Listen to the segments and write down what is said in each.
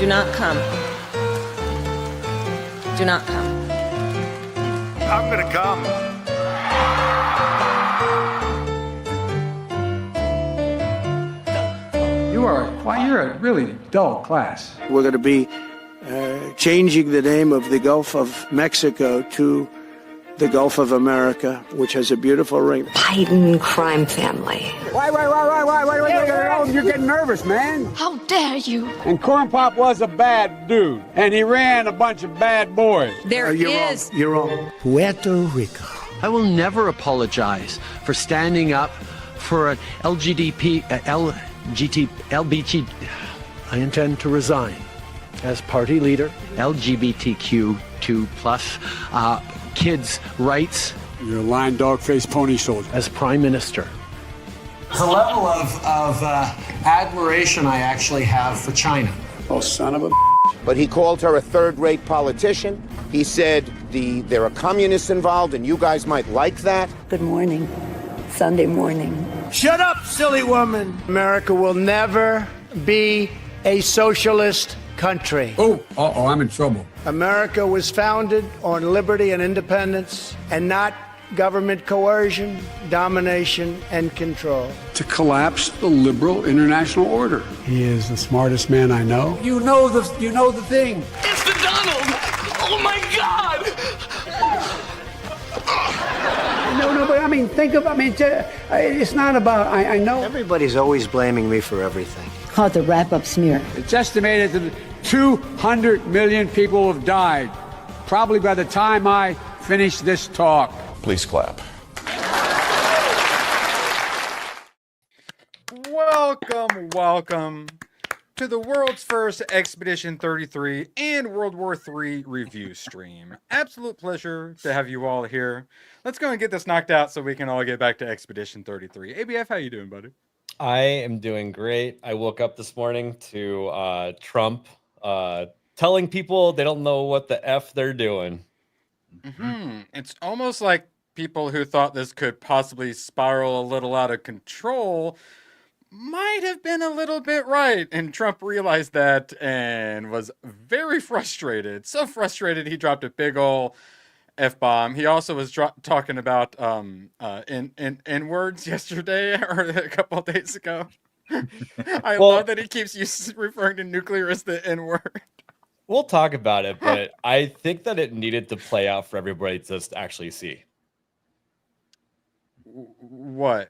Do not come. Do not come. I'm gonna come. You're a really dull class. We're going to be changing the name of the Gulf of Mexico to the Gulf of America, which has a beautiful ring. Biden crime family. Why, you're getting nervous, man. How dare you? And Corn Pop was a bad dude, and he ran a bunch of bad boys. You're wrong. Puerto Rico. I will never apologize for standing up for an LBT. I intend to resign as party leader. LGBTQ2+ kids' rights. You're a lying dog-faced pony soldier. As prime minister. The level of admiration I actually have for China. Oh, son of a... But he called her a third-rate politician. He said there are communists involved, and you guys might like that. Good morning. Sunday morning. Shut up, silly woman. America will never be a socialist country. I'm in trouble. America was founded on liberty and independence and not government coercion, domination, and control. To collapse the liberal international order. He is the smartest man I know. You know the thing. It's the Donald! Oh my God! No, but I mean, it's not about, I know. Everybody's always blaming me for everything. Called the wrap-up smear. It's estimated that 200 million people have died, probably by the time I finish this talk. Please clap. Welcome to the world's first Expedition 33 and World War III review stream. Absolute pleasure to have you all here. Let's go and get this knocked out so we can all get back to Expedition 33. ABF, how you doing, buddy? I am doing great. I woke up this morning to Trump telling people they don't know what the F they're doing. It's almost like people who thought this could possibly spiral a little out of control might have been a little bit right. And Trump realized that and was very frustrated. So frustrated he dropped a big ol' F-bomb. He also was talking about N-words yesterday or a couple of days ago. I love that he keeps referring to nuclear as the N-word. We'll talk about it, but I think that it needed to play out for everybody to actually see. What?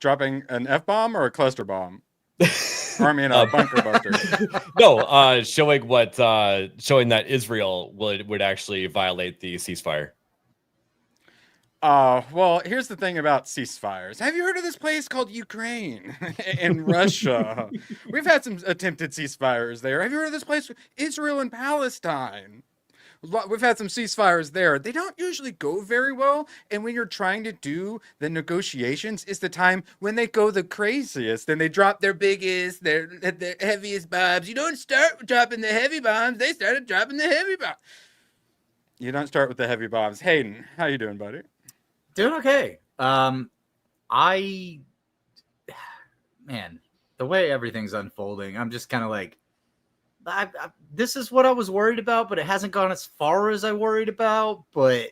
Dropping an F-bomb or a cluster bomb? Or I mean a bunker buster. No, showing that Israel would actually violate the ceasefire. Well, here's the thing about ceasefires. Have you heard of this place called Ukraine in Russia? We've had some attempted ceasefires there. Have you heard of this place, Israel and Palestine? We've had some ceasefires there. They don't usually go very well. And when you're trying to do the negotiations, it's the time when they go the craziest and they drop their biggest, their heaviest bombs. You don't start dropping the heavy bombs. They started dropping the heavy bombs. You don't start with the heavy bombs. Hayden, how you doing, buddy? Doing okay. Man, the way everything's unfolding, I'm just kind of like, this is what I was worried about, but it hasn't gone as far as I worried about. But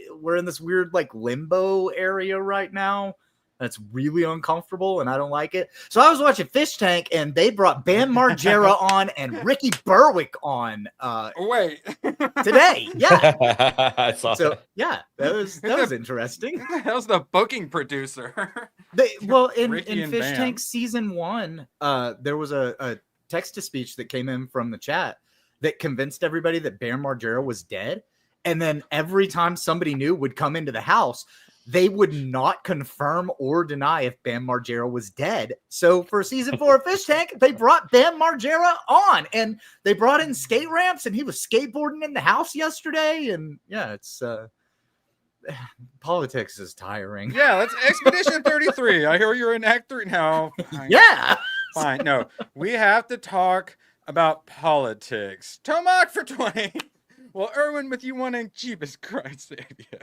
we're in this weird like limbo area right now. That's really uncomfortable, and I don't like it. So I was watching Fish Tank, and they brought Bam Margera on and Ricky Berwick on. Wait, today, yeah. I saw that. Yeah, that was interesting. Who the hell's the booking producer? In Fish Tank season 1, there was a text-to-speech that came in from the chat that convinced everybody that Bam Margera was dead. And then every time somebody new would come into the house, they would not confirm or deny if Bam Margera was dead. So for season 4 of Fish Tank, they brought Bam Margera on, and they brought in skate ramps, and he was skateboarding in the house yesterday. And yeah, it's politics is tiring. Yeah, let's Expedition 33. I hear you're in Act 3 now. Yeah. Fine. No, we have to talk about politics. Tomac for 20. Well, Erwin, with you wanting Jesus Christ, yeah.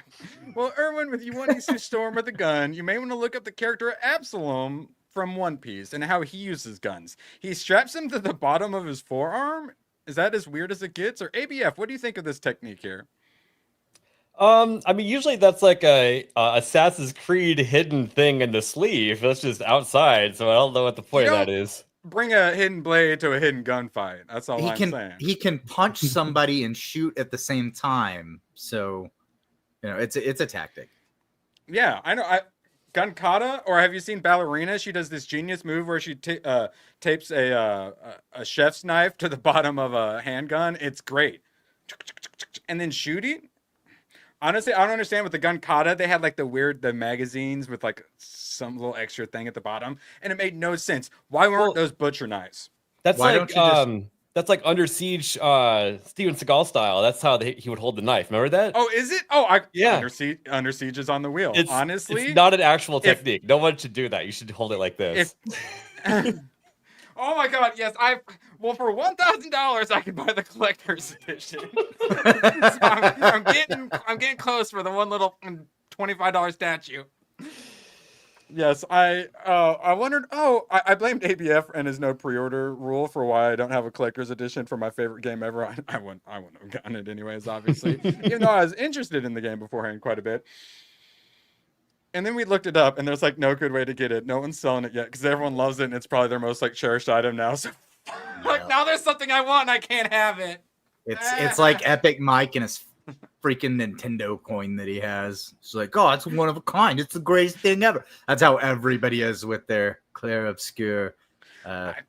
Well, Erwin, with you wanting to storm with a gun, you may want to look up the character Absalom from One Piece and how he uses guns. He straps them to the bottom of his forearm. Is that as weird as it gets? Or ABF, what do you think of this technique here? I mean, usually that's like a Assassin's Creed hidden thing in the sleeve. That's just outside, so I don't know what the point of that is. Bring a hidden blade to a hidden gunfight. That's all I'm saying. He can punch somebody and shoot at the same time. So, it's a tactic. Yeah, I know. Gun kata, or have you seen Ballerina? She does this genius move where she tapes a chef's knife to the bottom of a handgun. It's great. And then shooting. Honestly, I don't understand with the gun kata. They had like the magazines with like some little extra thing at the bottom, and it made no sense. Why weren't those butcher knives? That's that's like Under Siege, Steven Seagal style. That's how he would hold the knife. Remember that? Oh, is it? Oh, yeah. Under Siege is on the wheel. Honestly, it's not an actual technique. No one should do that. You should hold it like this. Oh my God! Yes, well, for $1,000, I could buy the collector's edition. So I'm getting close for the one little $25 statue. Yes, I wondered. I blamed ABF and his no pre-order rule for why I don't have a collector's edition for my favorite game ever. I wouldn't have gotten it anyways, obviously, even though I was interested in the game beforehand quite a bit. And then we looked it up, and there's like no good way to get it. No one's selling it yet because everyone loves it, and it's probably their most like cherished item now. So, like now there's something I want, and I can't have it. It's like Epic Mike and his freaking Nintendo coin that he has. It's like, oh, it's one of a kind. It's the greatest thing ever. That's how everybody is with their Clair Obscure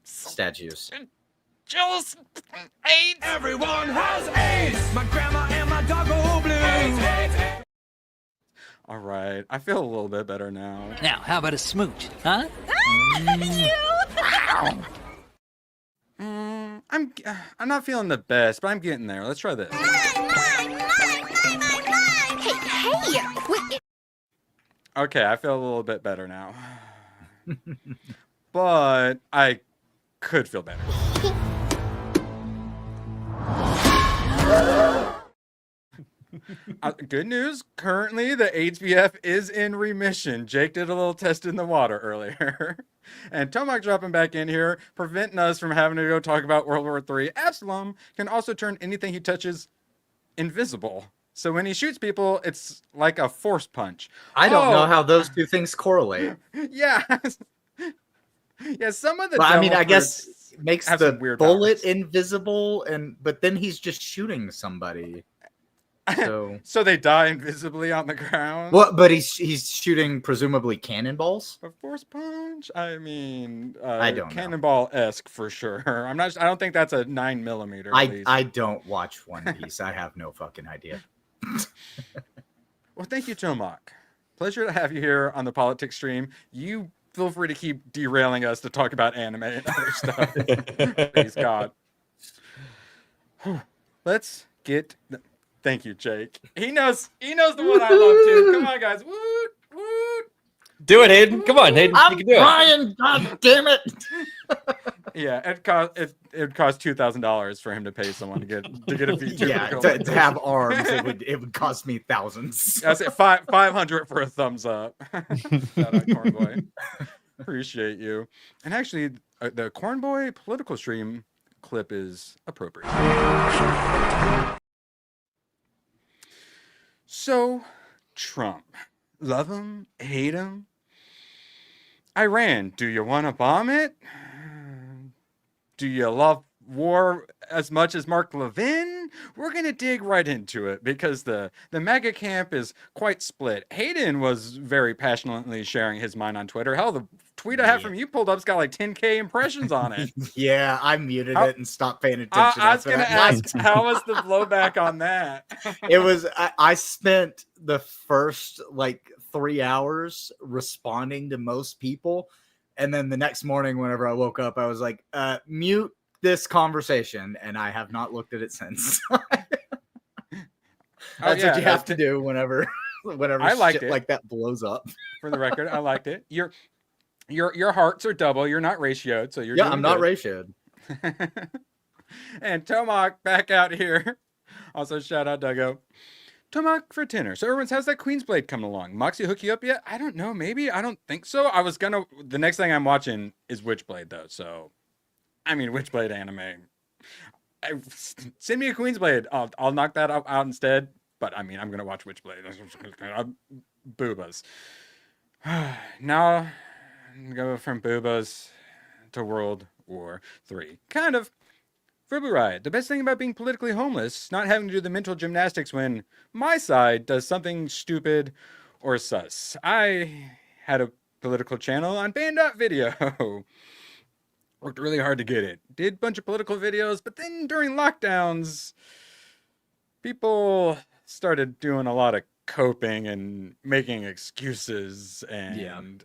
statues. Jealous AIDS. Everyone has AIDS. My grandma and my dog go blue. AIDS. All right, I feel a little bit better now. Now, how about a smooch, huh? I'm not feeling the best, but I'm getting there. Let's try this. Okay, I feel a little bit better now. But I could feel better. Good news. Currently, the HBF is in remission. Jake did a little test in the water earlier. And Tomac dropping back in here, preventing us from having to go talk about World War III. Absalom can also turn anything he touches invisible. So when he shoots people, it's like a force punch. I don't know how those two things correlate. Yeah. Yeah, some of the I mean, I guess it makes the weird bullet powers. Invisible, but then he's just shooting somebody. So they die invisibly on the ground. Well, but he's shooting presumably cannonballs. A force punch? I mean, I don't know. Cannonball-esque for sure. I don't think that's a 9mm. I don't watch One Piece. I have no fucking idea. Well, thank you, Tomac. Pleasure to have you here on the politics stream. You feel free to keep derailing us to talk about anime and other stuff. Praise God. Let's get. Thank you, Jake. He knows the one I love too. Come on, guys. Woot, woot. Do it, Hayden. Come on, Hayden. I'm you can do trying. God damn it. Yeah, it would cost $2,000 for him to pay someone to get a feature. Yeah, to have arms, it would cost me thousands. I say 500 for a thumbs up. Shout out Cornboy. Appreciate you. And actually, the Cornboy political stream clip is appropriate. So, Trump, love him, hate him. Iran, do you want to bomb it? Do you love war as much as Mark Levin? We're going to dig right into it because the MAGA camp is quite split. Hayden was very passionately sharing his mind on Twitter. Hell, the tweet I have from you pulled up's got like 10K impressions on it. Yeah, I muted it and stopped paying attention. I was going to ask, how was the blowback on that? It was, I spent the first like 3 hours responding to most people. And then the next morning, whenever I woke up, I was like, mute this conversation. And I have not looked at it since. That's what you have to do whenever I liked shit it. Like that blows up. For the record, I liked it. Your hearts are double. You're not ratioed, so you're I'm not ratioed. And Tomac back out here. Also, shout out Duggo. Tomahawk for dinner. So everyone's, how's that Queen's Blade coming along? Moxie hook you up yet? I don't know. Maybe. I don't think so. The next thing I'm watching is Witchblade though. So, I mean, Witchblade anime. Send me a Queen's Blade. I'll knock that out instead. But I mean, I'm going to watch Witchblade. Boobas. Now, go from boobas to World War III. Kind of. For Blue Riot, the best thing about being politically homeless is not having to do the mental gymnastics when my side does something stupid or sus. I had a political channel on Band.video. Worked really hard to get it. Did a bunch of political videos, but then during lockdowns, people started doing a lot of coping and making excuses. And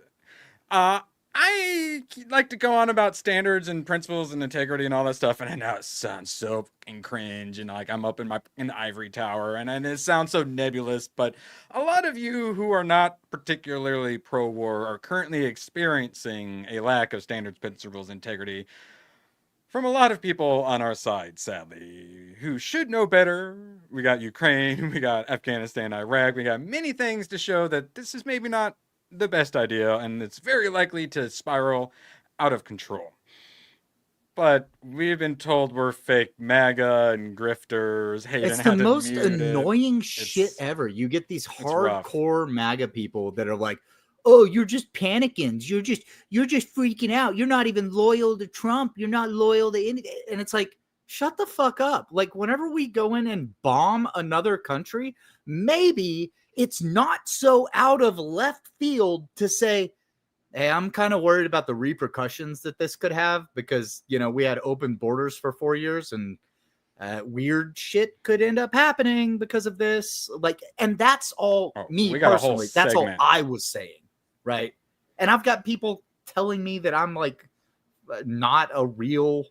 I like to go on about standards and principles and integrity and all that stuff, and I know it sounds so fucking cringe, and like I'm up in the ivory tower, and it sounds so nebulous, but a lot of you who are not particularly pro-war are currently experiencing a lack of standards, principles, integrity from a lot of people on our side, sadly, who should know better. We got Ukraine, we got Afghanistan, Iraq, we got many things to show that this is maybe not the best idea, and it's very likely to spiral out of control. But we've been told we're fake MAGA and grifters. It's the most annoying shit ever. You get these hardcore MAGA people that are like, "Oh, you're just panicking. You're just freaking out. You're not even loyal to Trump. You're not loyal to anything." And it's like, shut the fuck up. Like, whenever we go in and bomb another country, maybe it's not so out of left field to say, hey, I'm kind of worried about the repercussions that this could have because, we had open borders for 4 years and weird shit could end up happening because of this. Like, and that's all me personally. That's all I was saying. Right. And I've got people telling me that I'm like not a real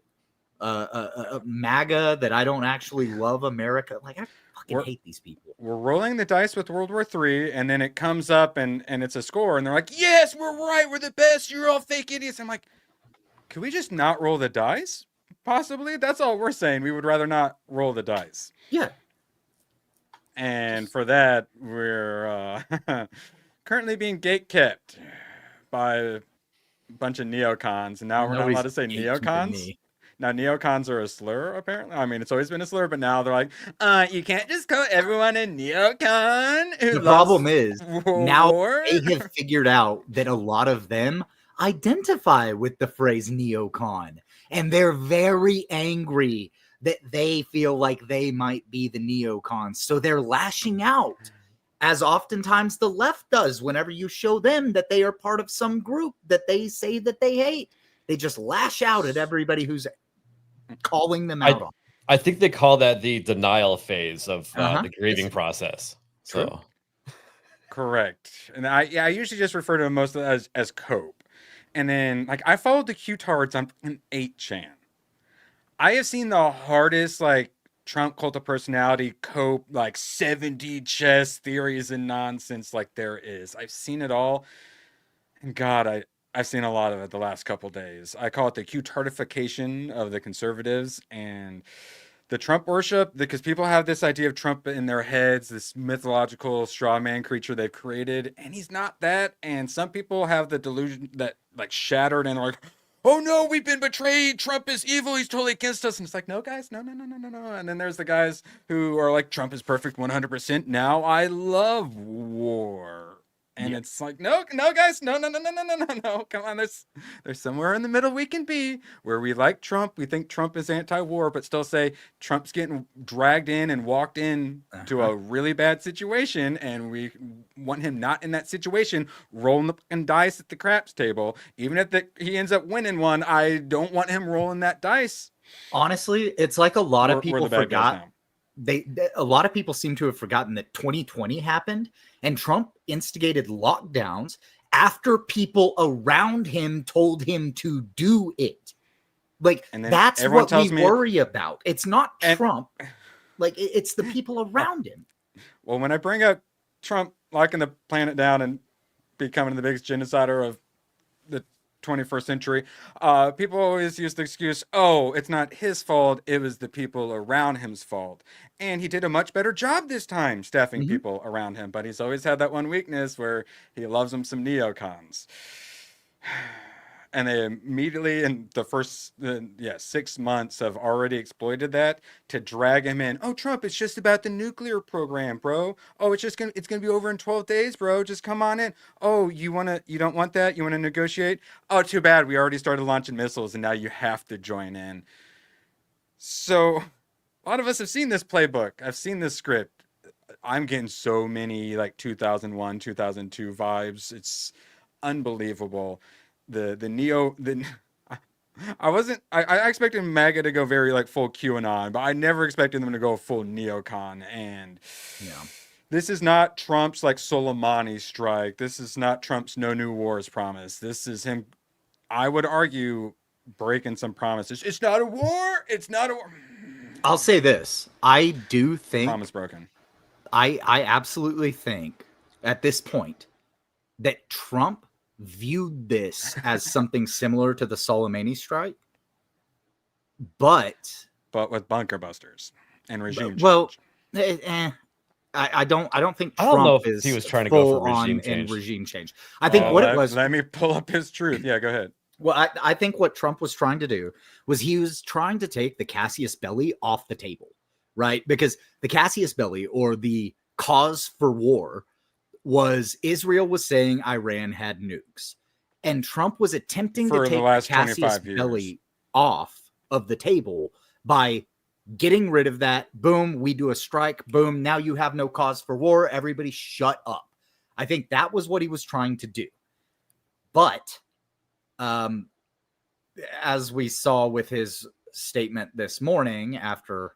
MAGA, that I don't actually love America. Like, I fucking hate these people. We're rolling the dice with World War III, and then it comes up and it's a score, and they're like, yes, we're right, we're the best, you're all fake idiots. I'm like, could we just not roll the dice? Possibly. That's all we're saying. We would rather not roll the dice. Yeah. And for that, we're currently being gate-kept by a bunch of neocons, and now we're not allowed to say neocons. Now, neocons are a slur, apparently. I mean, it's always been a slur, but now they're like, you can't just call everyone a neocon. The problem is, now they have figured out that a lot of them identify with the phrase neocon, and they're very angry that they feel like they might be the neocons. So they're lashing out, as oftentimes the left does whenever you show them that they are part of some group that they say that they hate. They just lash out at everybody who's calling them out on. I think they call that the denial phase of the grieving process. So, correct. And I usually just refer to them most as cope. And then, like, I followed the Q-tards on an 8chan. I have seen the hardest, like, Trump cult of personality cope, like 70 chess theories and nonsense like there is. I've seen it all. And God, I've seen a lot of it the last couple days. I call it the Q-tardification of the conservatives and the Trump worship, because people have this idea of Trump in their heads, this mythological straw man creature they've created, and he's not that. And some people have the delusion that, like, shattered and are like, oh no, we've been betrayed. Trump is evil. He's totally against us. And it's like, no, guys, no. And then there's the guys who are like, Trump is perfect 100%. Now I love war. And it's like, no, guys, no. Come on, there's somewhere in the middle we can be where we like Trump. We think Trump is anti-war, but still say Trump's getting dragged in and walked in to a really bad situation, and we want him not in that situation, rolling the fucking dice at the craps table. Even if he ends up winning one, I don't want him rolling that dice. Honestly, it's like a lot of people forgot. A lot of people seem to have forgotten that 2020 happened and Trump instigated lockdowns after people around him told him to do it. Like, that's what we worry about. It's not Trump. Like, it's the people around him. Well, when I bring up Trump locking the planet down and becoming the biggest genocider of the 21st century. People always use the excuse, oh, it's not his fault, it was the people around him's fault. And he did a much better job this time staffing people around him, but he's always had that one weakness where he loves him some neocons. And they immediately, in the first 6 months, have already exploited that to drag him in. Oh, Trump, it's just about the nuclear program, bro. Oh, it's gonna be over in 12 days, bro. Just come on in. Oh, you don't want that? You want to negotiate? Oh, too bad. We already started launching missiles, and now you have to join in. So, a lot of us have seen this playbook. I've seen this script. I'm getting so many like 2001, 2002 vibes. It's unbelievable. I expected MAGA to go very like full QAnon, but I never expected them to go full neocon. And this is not Trump's like Soleimani strike. This is not Trump's no new wars promise. This is him, I would argue, breaking some promises. It's not a war. It's not a war. I'll say this. I do think promise broken. I absolutely think at this point that Trump viewed this as something similar to the Soleimani strike, but with bunker busters and regime change. Well, I don't think Trump I don't know if he was trying to go for regime change. I think what it was. Let me pull up his truth. Yeah, go ahead. Well, I think what Trump was trying to do was he was trying to take the casus belli off the table, right? Because the casus belli, or the cause for war, was Israel was saying Iran had nukes, and Trump was attempting to take the casus belli off of the table by getting rid of that. Boom, we do a strike. Boom, now you have no cause for war. Everybody shut up. I think that was what he was trying to do. But as we saw with his statement this morning after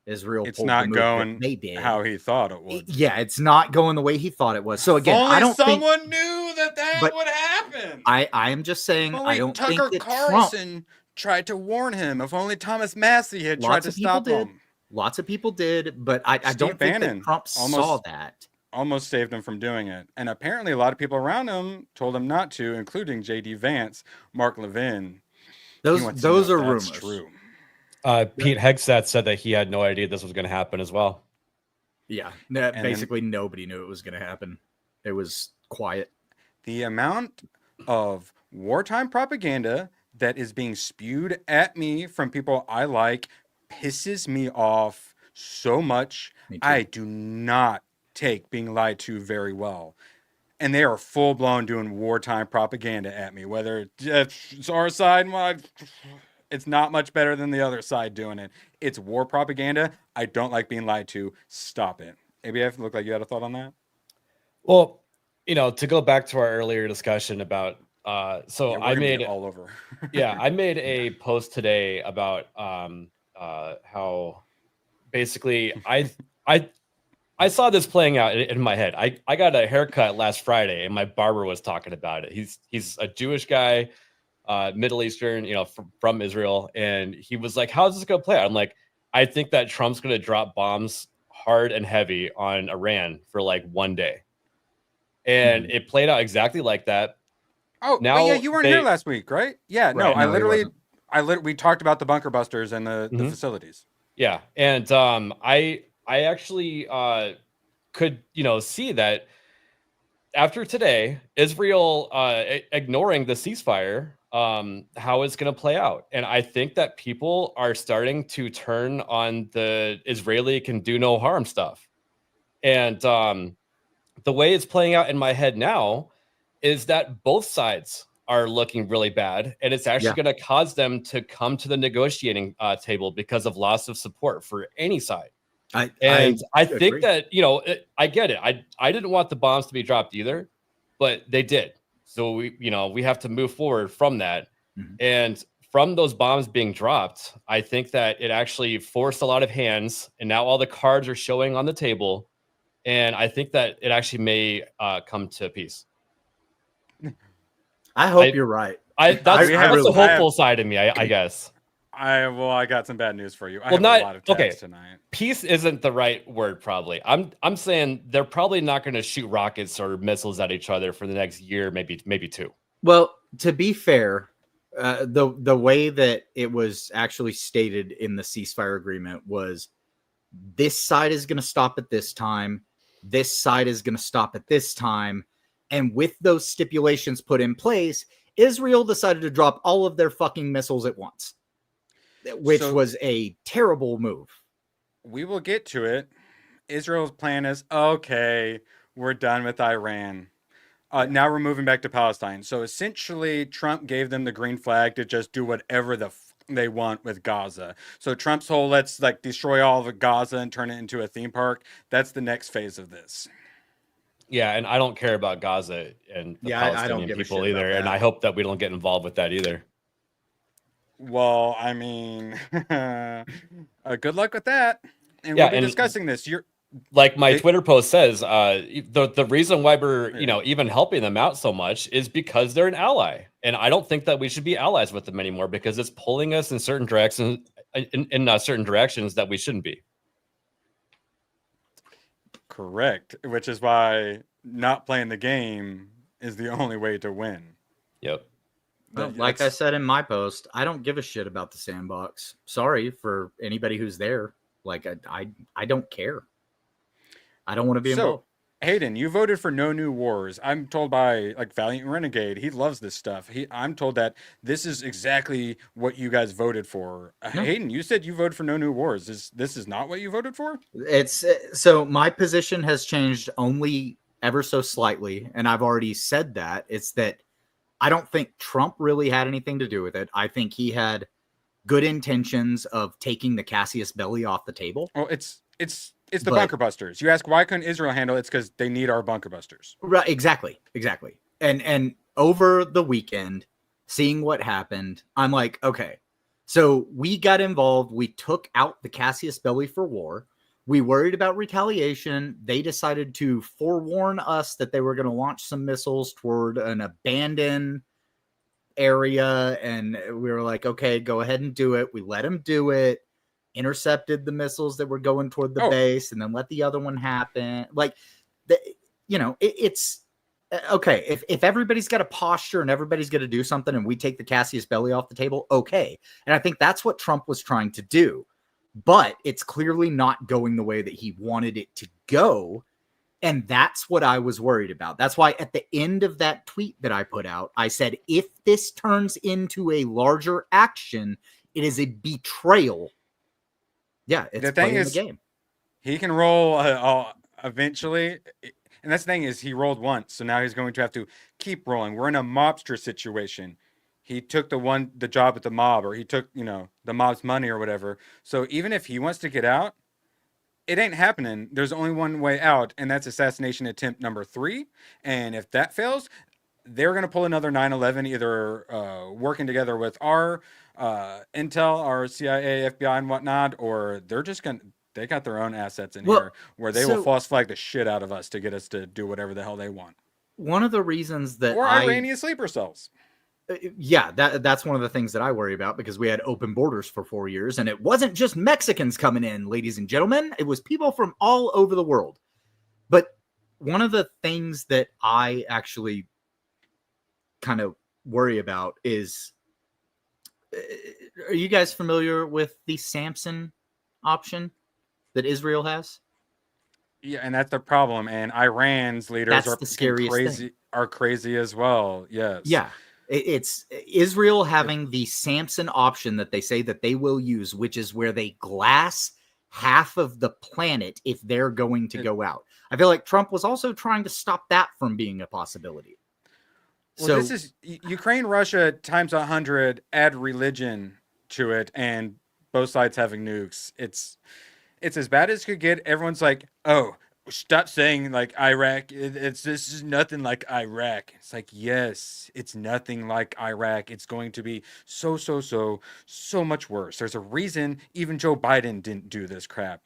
Israel, it's not going how he thought it would. Yeah, it's not going the way he thought it was. So again, I don't think someone knew that would happen. I am just saying, I don't think that Carlson tried to warn him. If only Thomas Massey had tried to stop him. Lots of people did, but I don't think that Trump saw that. Almost saved him from doing it. And apparently a lot of people around him told him not to, including J.D. Vance, Mark Levin. Those are rumors. True. Pete Hegseth said that he had no idea this was going to happen as well. Yeah, basically nobody knew it was going to happen. It was quiet. The amount of wartime propaganda that is being spewed at me from people I like pisses me off so much. I do not take being lied to very well. And they are full-blown doing wartime propaganda at me, whether it's our side, it's not much better than the other side doing it. It's war propaganda. I don't like being lied to. Stop it. ABF, looked like you had a thought on that? Well, to go back to our earlier discussion about, I made all over. I made a post today about how basically I saw this playing out in my head. I got a haircut last Friday, and my barber was talking about it. He's a Jewish guy, Middle Eastern, from Israel, and he was like, "How's this going to play out?" I'm like, "I think that Trump's going to drop bombs hard and heavy on Iran for like one day," and it played out exactly like that. Oh, now you weren't here last week, right? Yeah, right, no, we talked about the bunker busters and the facilities. Yeah, and I actually could, see that after today, Israel ignoring the ceasefire, how it's going to play out. And I think that people are starting to turn on the Israeli can do no harm stuff. And the way it's playing out in my head now is that both sides are looking really bad, and it's actually going to cause them to come to the negotiating table because of loss of support for any side. I think that, I get it. I didn't want the bombs to be dropped either, but they did. So we have to move forward from that. Mm-hmm. And from those bombs being dropped, I think that it actually forced a lot of hands, and now all the cards are showing on the table. And I think that it actually may come to peace. I hope you're right. That's the hopeful side of me, I guess. I got some bad news for you. I have a lot of text tonight. Peace isn't the right word, probably. I'm saying they're probably not going to shoot rockets or missiles at each other for the next year, maybe two. Well, to be fair, the way that it was actually stated in the ceasefire agreement was this side is going to stop at this time, this side is going to stop at this time, and with those stipulations put in place, Israel decided to drop all of their fucking missiles at once, which was a terrible move. We will get to it. Israel's plan is, okay, we're done with Iran. Now we're moving back to Palestine. So essentially, Trump gave them the green flag to just do whatever they want with Gaza. So Trump's whole let's like destroy all of Gaza and turn it into a theme park. That's the next phase of this. Yeah, and I don't care about Gaza and the Palestinian people either, and I hope that we don't get involved with that either. Well, I mean, good luck with that. And we'll be discussing this. Like my Twitter post says, the reason why we're even helping them out so much is because they're an ally, and I don't think that we should be allies with them anymore because it's pulling us in certain directions, in certain directions that we shouldn't be. Correct, which is why not playing the game is the only way to win. Yep. Well, like I said in my post, I don't give a shit about the sandbox. Sorry for anybody who's there. Like I don't care. I don't want to be involved. Hayden, you voted for no new wars. I'm told by like Valiant Renegade, he loves this stuff. I'm told that this is exactly what you guys voted for. No. Hayden, you said you voted for no new wars. This is not what you voted for? It's so my position has changed only ever so slightly, and I've already said that. It's that I don't think Trump really had anything to do with it. I think he had good intentions of taking the Cassius Belli off the table. Well, it's the bunker busters. You ask why couldn't Israel handle it? It's because they need our bunker busters. Right, exactly. And over the weekend, seeing what happened, I'm like, okay, so we got involved. We took out the Cassius Belli for war. We worried about retaliation. They decided to forewarn us that they were going to launch some missiles toward an abandoned area, and we were like, okay, go ahead and do it. We let them do it. Intercepted the missiles that were going toward the base, and then let the other one happen. Like, it's okay. If everybody's got a posture and everybody's going to do something, and we take the Cassius Belli off the table, okay. And I think that's what Trump was trying to do, but it's clearly not going the way that he wanted it to go, and that's what I was worried about. That's why at the end of that tweet that I put out, I said, if this turns into a larger action, it is a betrayal. Yeah, it's playing the game. He can roll eventually. And that's the thing is he rolled once. So now he's going to have to keep rolling. We're in a mobster situation. He took the job at the mob, or he took, the mob's money or whatever. So even if he wants to get out, it ain't happening. There's only one way out, and that's assassination attempt number 3. And if that fails, they're going to pull another 9/11, either working together with our intel, our CIA, FBI, and whatnot, or they got their own assets in here where they will false flag the shit out of us to get us to do whatever the hell they want. One of the reasons that Iranian sleeper cells. Yeah, that's one of the things that I worry about, because we had open borders for 4 years, and it wasn't just Mexicans coming in, ladies and gentlemen. It was people from all over the world. But one of the things that I actually kind of worry about is, are you guys familiar with the Samson option that Israel has? Yeah, and that's the problem. And Iran's leaders are crazy as well. Yes. Yeah. It's Israel having the Samson option that they say that they will use, which is where they glass half of the planet if they're going to go out. I feel like Trump was also trying to stop that from being a possibility. Well, this is Ukraine, Russia times 100, add religion to it, and both sides having nukes. It's as bad as it could get. Everyone's like, oh, stop saying like Iraq. This is nothing like Iraq. It's like, yes, it's nothing like Iraq. It's going to be so much worse. There's a reason even Joe Biden didn't do this crap.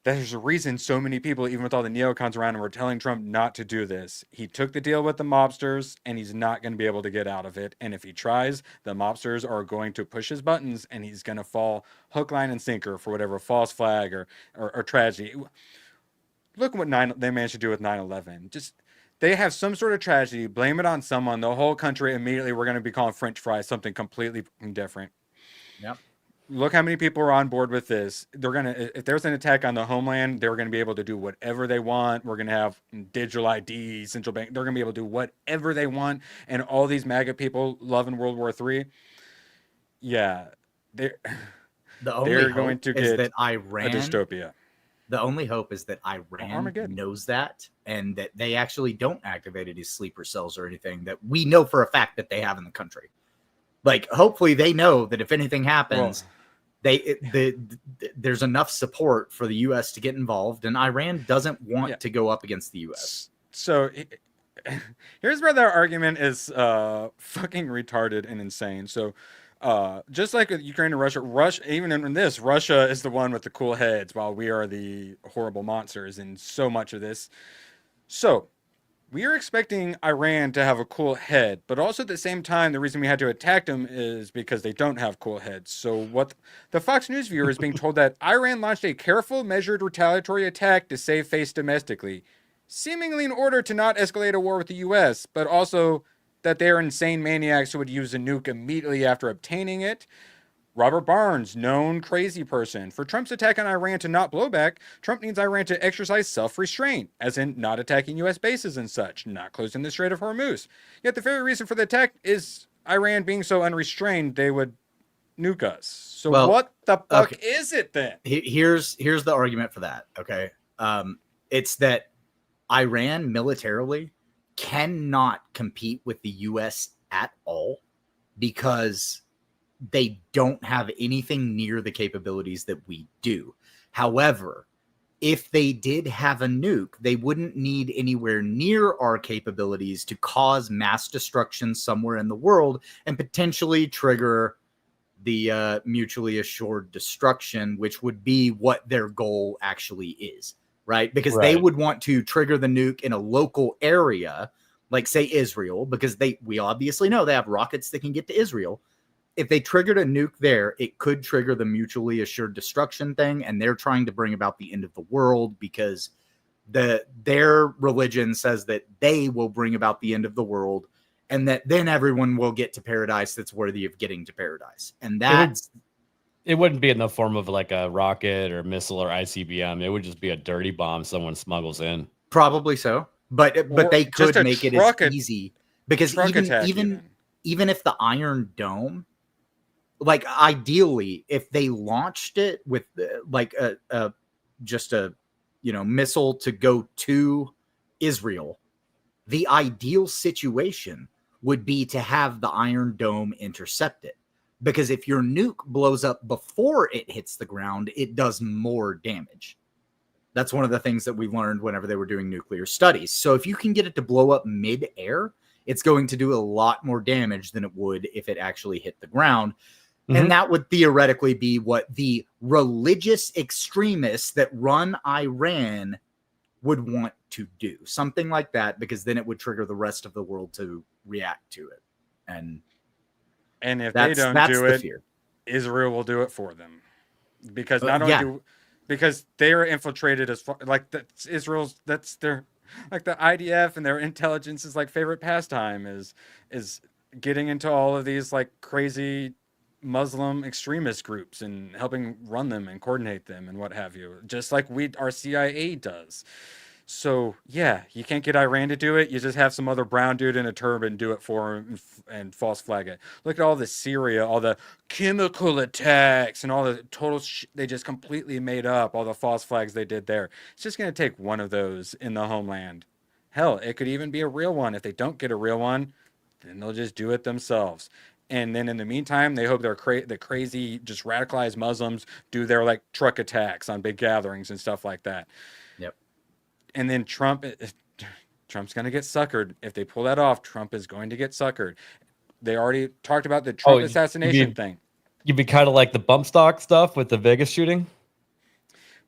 There's a reason so many people, even with all the neocons around him, were telling Trump not to do this. He took the deal with the mobsters, and he's not going to be able to get out of it. And if he tries, the mobsters are going to push his buttons, and he's going to fall hook, line, and sinker for whatever false flag or tragedy. Look what they managed to do with 9/11. Just they have some sort of tragedy, blame it on someone, the whole country immediately, we're going to be calling French fries something completely different. Yep. Look how many people are on board with this. They're going to, if there's an attack on the homeland, they're going to be able to do whatever they want. We're going to have digital ID, central bank. They're going to be able to do whatever they want. And all these MAGA people loving World War III. Yeah. They're going to get that Iran, a dystopia. The only hope is that Iran knows that, and that they actually don't activate any sleeper cells or anything that we know for a fact that they have in the country. Like, hopefully they know that if anything happens, there's enough support for the U.S. to get involved, and Iran doesn't want to go up against the U.S. So here's where their argument is fucking retarded and insane. So just like with Ukraine and Russia, even in this, Russia is the one with the cool heads while we are the horrible monsters in so much of this. So we are expecting Iran to have a cool head, but also at the same time, the reason we had to attack them is because they don't have cool heads. So what the Fox News viewer is being told that Iran launched a careful, measured retaliatory attack to save face domestically, seemingly in order to not escalate a war with the U.S., but also that they are insane maniacs who would use a nuke immediately after obtaining it. Robert Barnes, known crazy person. For Trump's attack on Iran to not blow back, Trump needs Iran to exercise self-restraint, as in not attacking U.S. bases and such, not closing the Strait of Hormuz. Yet the very reason for the attack is Iran being so unrestrained, they would nuke us. So what the fuck is it then? Here's the argument for that, okay? It's that Iran militarily cannot compete with the U.S. at all because they don't have anything near the capabilities that we do. However, if they did have a nuke, they wouldn't need anywhere near our capabilities to cause mass destruction somewhere in the world and potentially trigger the mutually assured destruction, which would be what their goal actually is, right? Because they would want to trigger the nuke in a local area, like say Israel, because we obviously know they have rockets that can get to Israel. If they triggered a nuke there, it could trigger the mutually assured destruction thing, and they're trying to bring about the end of the world because their religion says that they will bring about the end of the world, and that then everyone will get to paradise that's worthy of getting to paradise. And it wouldn't be in the form of like a rocket or missile or ICBM. It would just be a dirty bomb someone smuggles in. Probably so, but they could make it as easy because even if the Iron Dome, like ideally, if they launched it with like just a missile to go to Israel, the ideal situation would be to have the Iron Dome intercept it. Because if your nuke blows up before it hits the ground, it does more damage. That's one of the things that we learned whenever they were doing nuclear studies. So if you can get it to blow up mid-air, it's going to do a lot more damage than it would if it actually hit the ground. Mm-hmm. And that would theoretically be what the religious extremists that run Iran would want to do. Something like that, because then it would trigger the rest of the world to react to it. And if they don't do it, Israel will do it for them. Because not only because they are infiltrated as far, like that's Israel's, that's their, like the IDF and their intelligence's like favorite pastime is getting into all of these like crazy Muslim extremist groups and helping run them and coordinate them and what have you, just like our CIA does. So yeah, you can't get Iran to do it. You just have some other brown dude in a turban do it for him and false flag it. Look at all the Syria, all the chemical attacks and all the total they just completely made up, all the false flags they did there. It's just going to take one of those in the homeland. Hell, it could even be a real one. If they don't get a real one, then they'll just do it themselves. And then in the meantime, they hope the crazy, just radicalized Muslims do their like truck attacks on big gatherings and stuff like that. Yep. And then Trump's going to get suckered. If they pull that off, Trump is going to get suckered. They already talked about the Trump assassination thing. You'd be kind of like the bump stock stuff with the Vegas shooting.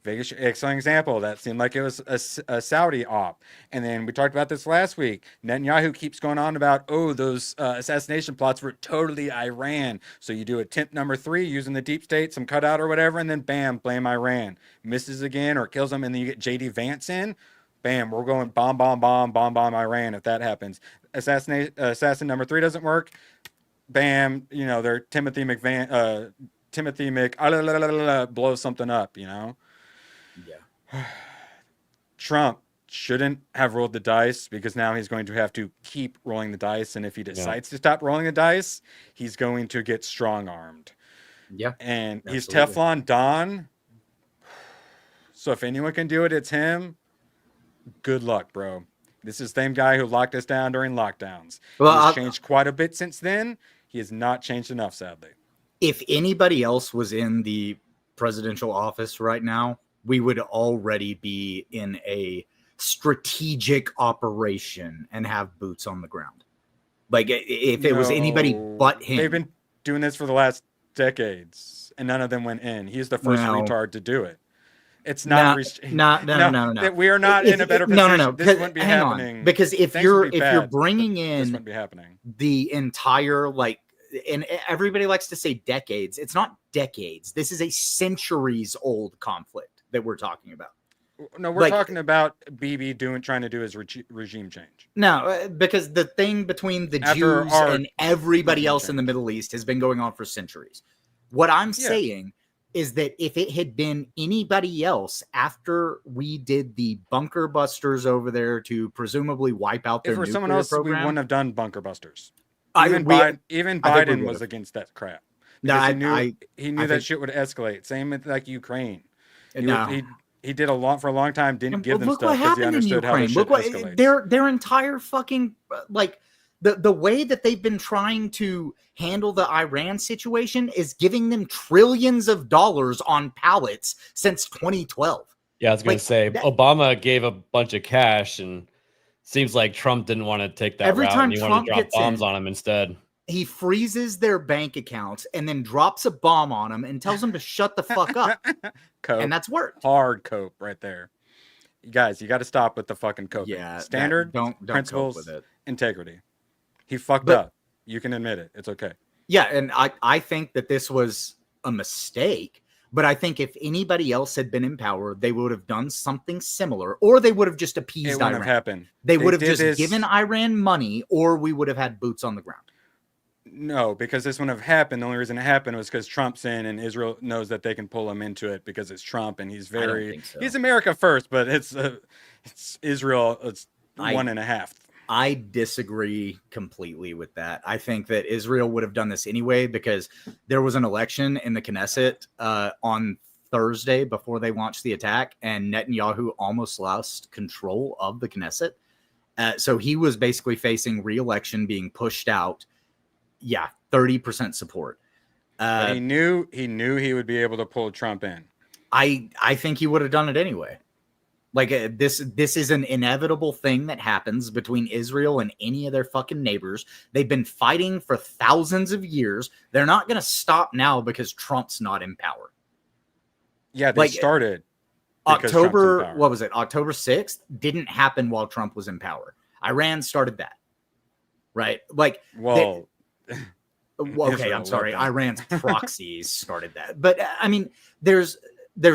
Vegas, excellent example. That seemed like it was a Saudi op. And then we talked about this last week. Netanyahu keeps going on about, those assassination plots were totally Iran. So you do attempt number 3 using the deep state, some cutout or whatever, and then bam, blame Iran. Misses again or kills them, and then you get J.D. Vance in. Bam, we're going bomb Iran if that happens. Assassin number 3 doesn't work. Bam, they're Timothy Mc blow something up, Yeah. Trump shouldn't have rolled the dice because now he's going to have to keep rolling the dice. And if he decides to stop rolling the dice, he's going to get strong-armed. Yeah. And absolutely. he's Teflon Don. So if anyone can do it, it's him. Good luck, bro. This is the same guy who locked us down during lockdowns. Well, He's changed quite a bit since then. He has not changed enough, sadly. If anybody else was in the presidential office right now, we would already be in a strategic operation and have boots on the ground. Like if it was anybody but him. They've been doing this for the last decades, and none of them went in. He's the first retard to do it. It's not. No. We are not in a better position. No. This wouldn't be happening. Because if you're bringing in this wouldn't be happening. The entire and everybody likes to say decades. It's not decades. This is a centuries old conflict that we're talking about. No, we're talking about Bibi trying to do his regime change. No, because the thing between the Jews and everybody else in the Middle East has been going on for centuries. What I'm saying is that if it had been anybody else after we did the bunker busters over there to presumably wipe out their nuclear program. If it were someone else, we wouldn't have done bunker busters. Even Biden was against that crap. He knew that shit would escalate. Same with Ukraine. He did for a long time, didn't give them stuff because he understood how the shit escalates. Their entire fucking the way that they've been trying to handle the Iran situation is giving them trillions of dollars on pallets since 2012. Yeah, I was going to say Obama gave a bunch of cash, and seems like Trump didn't want to take that every route. Time and he Trump wanted to drop bombs on him instead. He freezes their bank accounts and then drops a bomb on them and tells them to shut the fuck up. Cope. And that's worked. Hard cope right there. You guys, you got to stop with the fucking cope. Yeah, standard, don't principles, cope with it. Integrity. He fucked up. You can admit it. It's okay. Yeah, and I think that this was a mistake, but I think if anybody else had been in power, they would have done something similar, or they would have just appeased Iran. It wouldn't have happened. They would have just given Iran money, or we would have had boots on the ground. No, because this wouldn't have happened. The only reason it happened was because Trump's in, and Israel knows that they can pull him into it because it's Trump, and he's he's America first, but it's Israel. It's 1.5. I disagree completely with that. I think that Israel would have done this anyway because there was an election in the Knesset on Thursday before they launched the attack, and Netanyahu almost lost control of the Knesset. So he was basically facing re-election, being pushed out. Yeah, 30% support. He knew he would be able to pull Trump in. I think he would have done it anyway. This is an inevitable thing that happens between Israel and any of their fucking neighbors. They've been fighting for thousands of years. They're not going to stop now because Trump's not in power. Yeah, they started. October 6th didn't happen while Trump was in power. Iran started that. Right? Okay, I'm sorry. Iran's proxies started that. But I mean, there's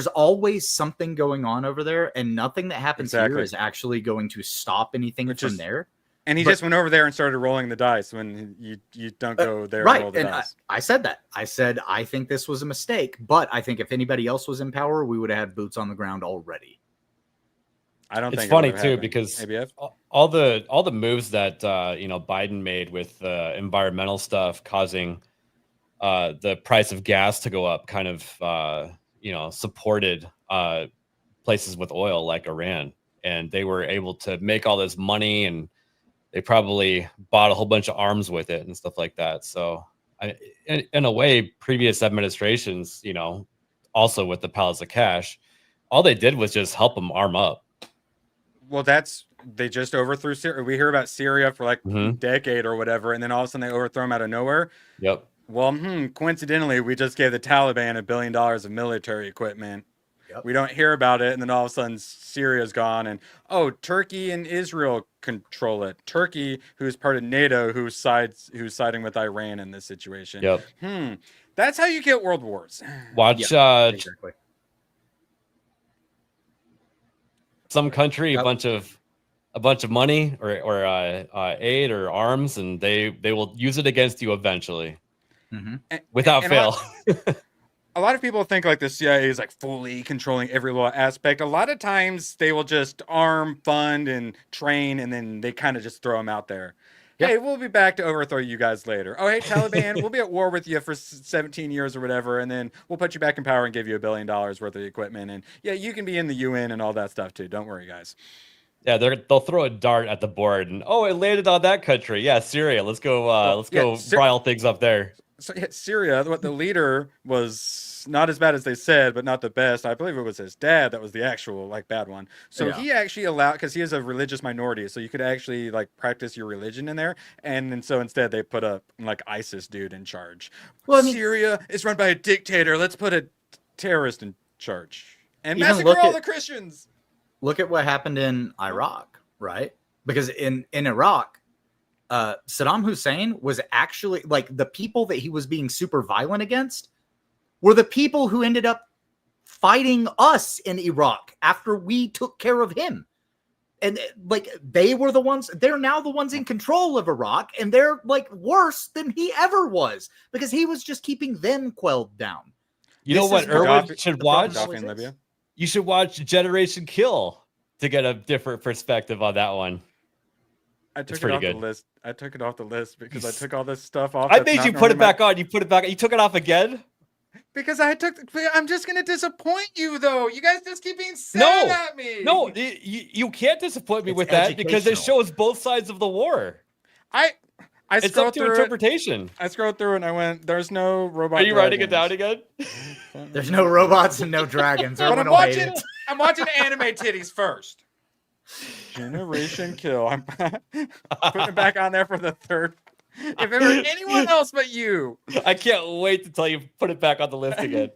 always something going on over there, and nothing that happens here is actually going to stop anything from there. And he just went over there and started rolling the dice when you don't go there and roll the dice. I said that. I said I think this was a mistake, but I think if anybody else was in power, we would have had boots on the ground already. I don't think it's funny too because all the moves that Biden made with environmental stuff causing the price of gas to go up kind of supported places with oil like Iran, and they were able to make all this money, and they probably bought a whole bunch of arms with it and stuff like that. So in a way, previous administrations, also with the pallets of cash, all they did was just help them arm up. Well, they just overthrew Syria. We hear about Syria for a decade or whatever, and then all of a sudden they overthrow them out of nowhere. Yep. Well, coincidentally, we just gave the Taliban $1 billion of military equipment. Yep. We don't hear about it, and then all of a sudden Syria's gone, and Turkey and Israel control it. Turkey, who's part of NATO, who's siding with Iran in this situation. Yep. That's how you get world wars. Watch. Exactly. some country a bunch of money or aid or arms, and they will use it against you eventually, without fail. A lot of people think like the CIA is like fully controlling every little aspect. A lot of times they will just arm, fund, and train, and then they kind of just throw them out there. Yep. Hey, we'll be back to overthrow you guys later. Oh, hey, Taliban, we'll be at war with you for 17 years or whatever, and then we'll put you back in power and give you $1 billion worth of equipment. And yeah, you can be in the UN and all that stuff too. Don't worry, guys. Yeah, they'll throw a dart at the board, and it landed on that country. Yeah, Syria. Let's go. Rile things up there. So yeah, Syria, what the leader was not as bad as they said, but not the best. I believe it was his dad that was the actual like bad one. So he actually allowed, because he is a religious minority, so you could actually like practice your religion in there. And then so instead they put a like ISIS dude in charge. Well, Syria is run by a dictator. Let's put a terrorist in charge and massacre all the Christians. Look at what happened in Iraq, right? Because in Iraq, Saddam Hussein was actually like the people that he was being super violent against were the people who ended up fighting us in Iraq after we took care of him. And like they were the ones, they're now the ones in control of Iraq, and they're like worse than he ever was because he was just keeping them quelled down. You know what Erwin should watch? You should watch Generation Kill to get a different perspective on that one. I took it off the list. I took it off the list because I took all this stuff off. I made you put it back on. You put it back. You took it off again? Because I'm just going to disappoint you, though. You guys just keep being sad at me. No, you can't disappoint me with that because it shows both sides of the war. It's up to interpretation. I scrolled through and I went, there's no robot. Are you writing it down again? There's no robots and no dragons. But I'm watching anime titties first. Generation Kill. I'm putting it back on there for the third. If it were anyone else but you. I can't wait to tell you put it back on the list again.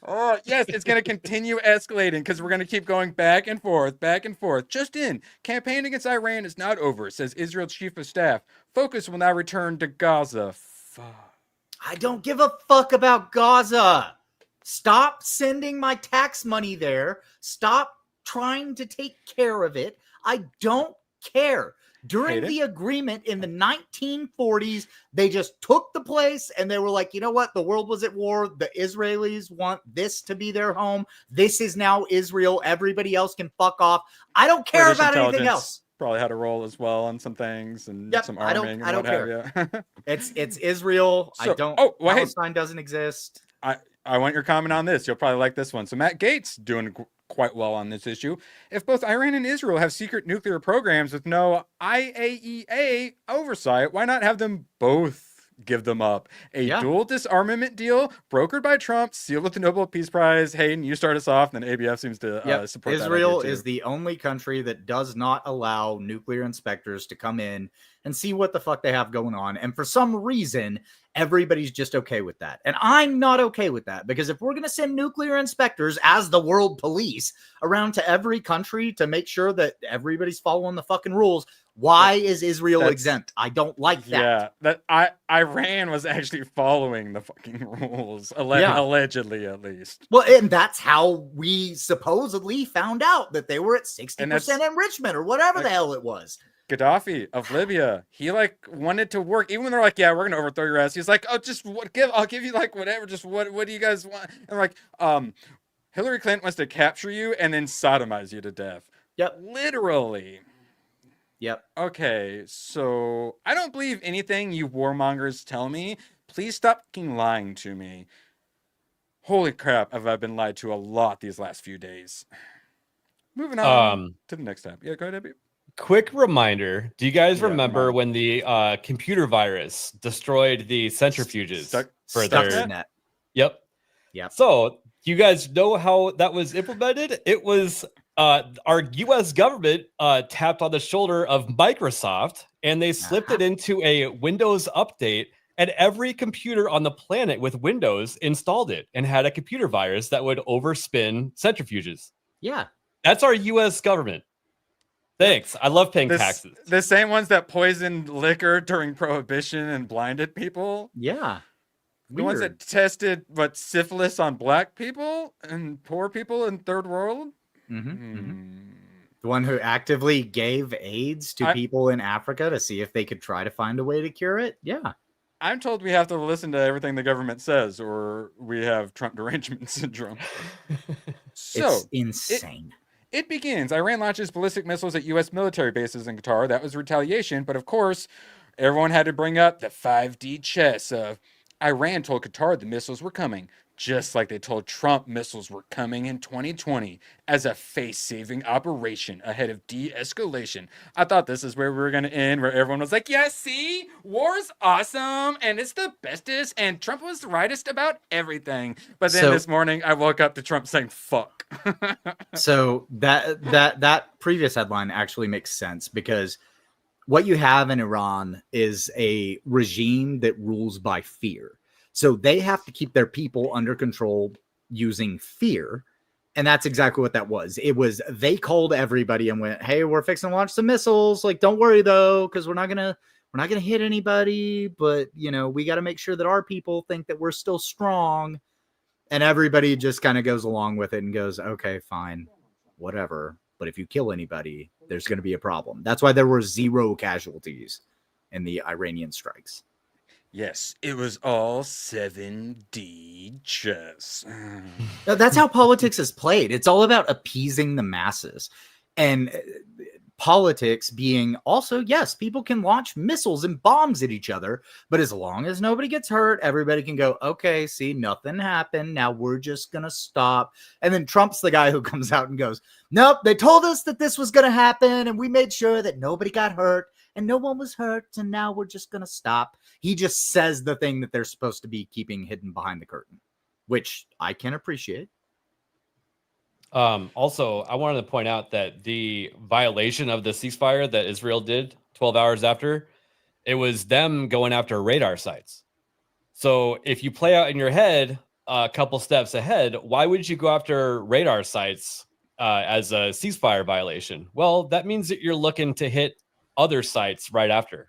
Oh, yes, it's going to continue escalating because we're going to keep going back and forth, back and forth. Just in, campaign against Iran is not over, says Israel Chief of Staff. Focus will now return to Gaza. Fuck. I don't give a fuck about Gaza. Stop sending my tax money there. Stop trying to take care of it. I don't care. During the agreement in the 1940s, they just took the place and they were like, you know what? The world was at war. The Israelis want this to be their home. This is now Israel. Everybody else can fuck off. I don't care about anything else. Probably had a role as well on some things and some arming. I don't care. It's Israel. So, Palestine doesn't exist. I want your comment on this. You'll probably like this one. So Matt Gaetz doing quite well on this issue. If both Iran and Israel have secret nuclear programs with no IAEA oversight, why not have them both give them up? A dual disarmament deal brokered by Trump, sealed with the Nobel Peace Prize. Hayden, you start us off, and then ABF seems to support Israel that. Is the only country that does not allow nuclear inspectors to come in and see what the fuck they have going on. And for some reason, everybody's just okay with that. And I'm not okay with that, because if we're going to send nuclear inspectors as the world police around to every country to make sure that everybody's following the fucking rules, why is Israel exempt? I don't like that. Yeah, Iran was actually following the fucking rules, allegedly at least. Well, and that's how we supposedly found out that they were at 60% enrichment or whatever the hell it was. Gaddafi of Libya, he wanted to work, even when they're like, yeah, we're gonna overthrow your ass. He's like, oh, I'll give you whatever. Just what do you guys want? And like, Hillary Clinton wants to capture you and then sodomize you to death. Yep, literally. Yep. Okay, so I don't believe anything you warmongers tell me. Please stop fucking lying to me. Holy crap, have I been lied to a lot these last few days. Moving on to the next tab. Yeah, go ahead, Abby. Quick reminder. Do you guys remember when the computer virus destroyed the centrifuges for their net? Yep. So you guys know how that was implemented? It was our U.S. government tapped on the shoulder of Microsoft, and they slipped it into a Windows update, and every computer on the planet with Windows installed it and had a computer virus that would overspin centrifuges. Yeah. That's our U.S. government. Thanks. I love paying taxes. The same ones that poisoned liquor during Prohibition and blinded people. Yeah. The ones that tested syphilis on black people and poor people in third world. The one who actively gave AIDS to people in Africa to see if they could try to find a way to cure it. Yeah. I'm told we have to listen to everything the government says, or we have Trump derangement syndrome. So it's insane. It begins. Iran launches ballistic missiles at U.S. military bases in Qatar. That was retaliation. But of course, everyone had to bring up the 5D chess of Iran told Qatar the missiles were coming, just like they told Trump missiles were coming in 2020 as a face-saving operation ahead of de-escalation. I thought this is where we were going to end, where everyone was like, yeah, see, war's awesome, and it's the bestest, and Trump was the rightest about everything. But then this morning, I woke up to Trump saying, fuck. So that previous headline actually makes sense, because what you have in Iran is a regime that rules by fear. So they have to keep their people under control using fear. And that's exactly what that was. It was, they called everybody and went, hey, we're fixing to launch some missiles. Like, don't worry though, because we're not gonna hit anybody, but you know, we got to make sure that our people think that we're still strong. And everybody just kind of goes along with it and goes, okay, fine, whatever. But if you kill anybody, there's going to be a problem. That's why there were 0 casualties in the Iranian strikes. Yes, it was all 7D chess. No, that's how politics is played. It's all about appeasing the masses. And politics being also, yes, people can launch missiles and bombs at each other, but as long as nobody gets hurt, everybody can go, okay, see, nothing happened. Now we're just going to stop. And then Trump's the guy who comes out and goes, nope, they told us that this was going to happen, and we made sure that nobody got hurt. And no one was hurt, and now we're just going to stop. He just says the thing that they're supposed to be keeping hidden behind the curtain, which I can appreciate. Also, I wanted to point out that the violation of the ceasefire that Israel did 12 hours after, it was them going after radar sites. So if you play out in your head a couple steps ahead, why would you go after radar sites as a ceasefire violation? Well, that means that you're looking to hit other sites right after.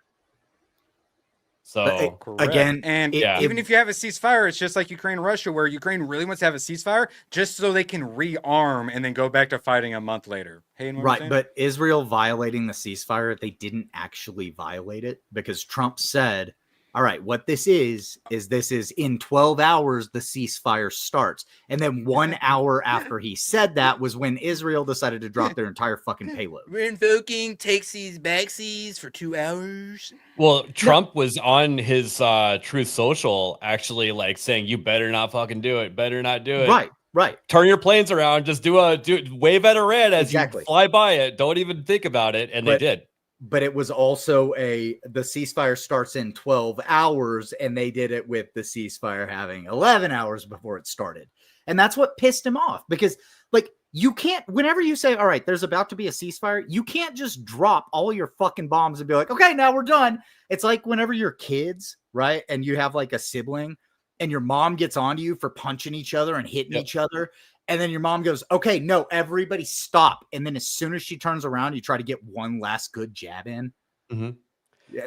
So again, and even if you have a ceasefire, it's just like Ukraine and Russia, where Ukraine really wants to have a ceasefire just so they can rearm and then go back to fighting a month later. Right, but Israel violating the ceasefire, they didn't actually violate it, because Trump said, all right, what this is in 12 hours, the ceasefire starts. And then 1 hour after he said that was when Israel decided to drop their entire fucking payload. We're invoking takesies, backsies for 2 hours. Well, Trump was on his Truth Social actually like saying, you better not fucking do it. Better not do it. Right. Turn your planes around. Just wave at Iran as you fly by it. Don't even think about it. And they did. But it was also the ceasefire starts in 12 hours, and they did it with the ceasefire having 11 hours before it started. And that's what pissed him off, because like, you can't, whenever you say, all right, there's about to be a ceasefire, you can't just drop all your fucking bombs and be like, okay, now we're done. It's like whenever you're kids, right? And you have like a sibling and your mom gets onto you for punching each other and hitting each other. And then your mom goes, okay, no, everybody stop. And then as soon as she turns around, you try to get one last good jab in. Mm-hmm.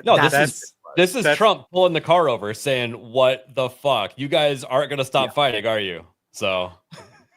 No, this is Trump pulling the car over saying, what the fuck? You guys aren't going to stop fighting, are you? So...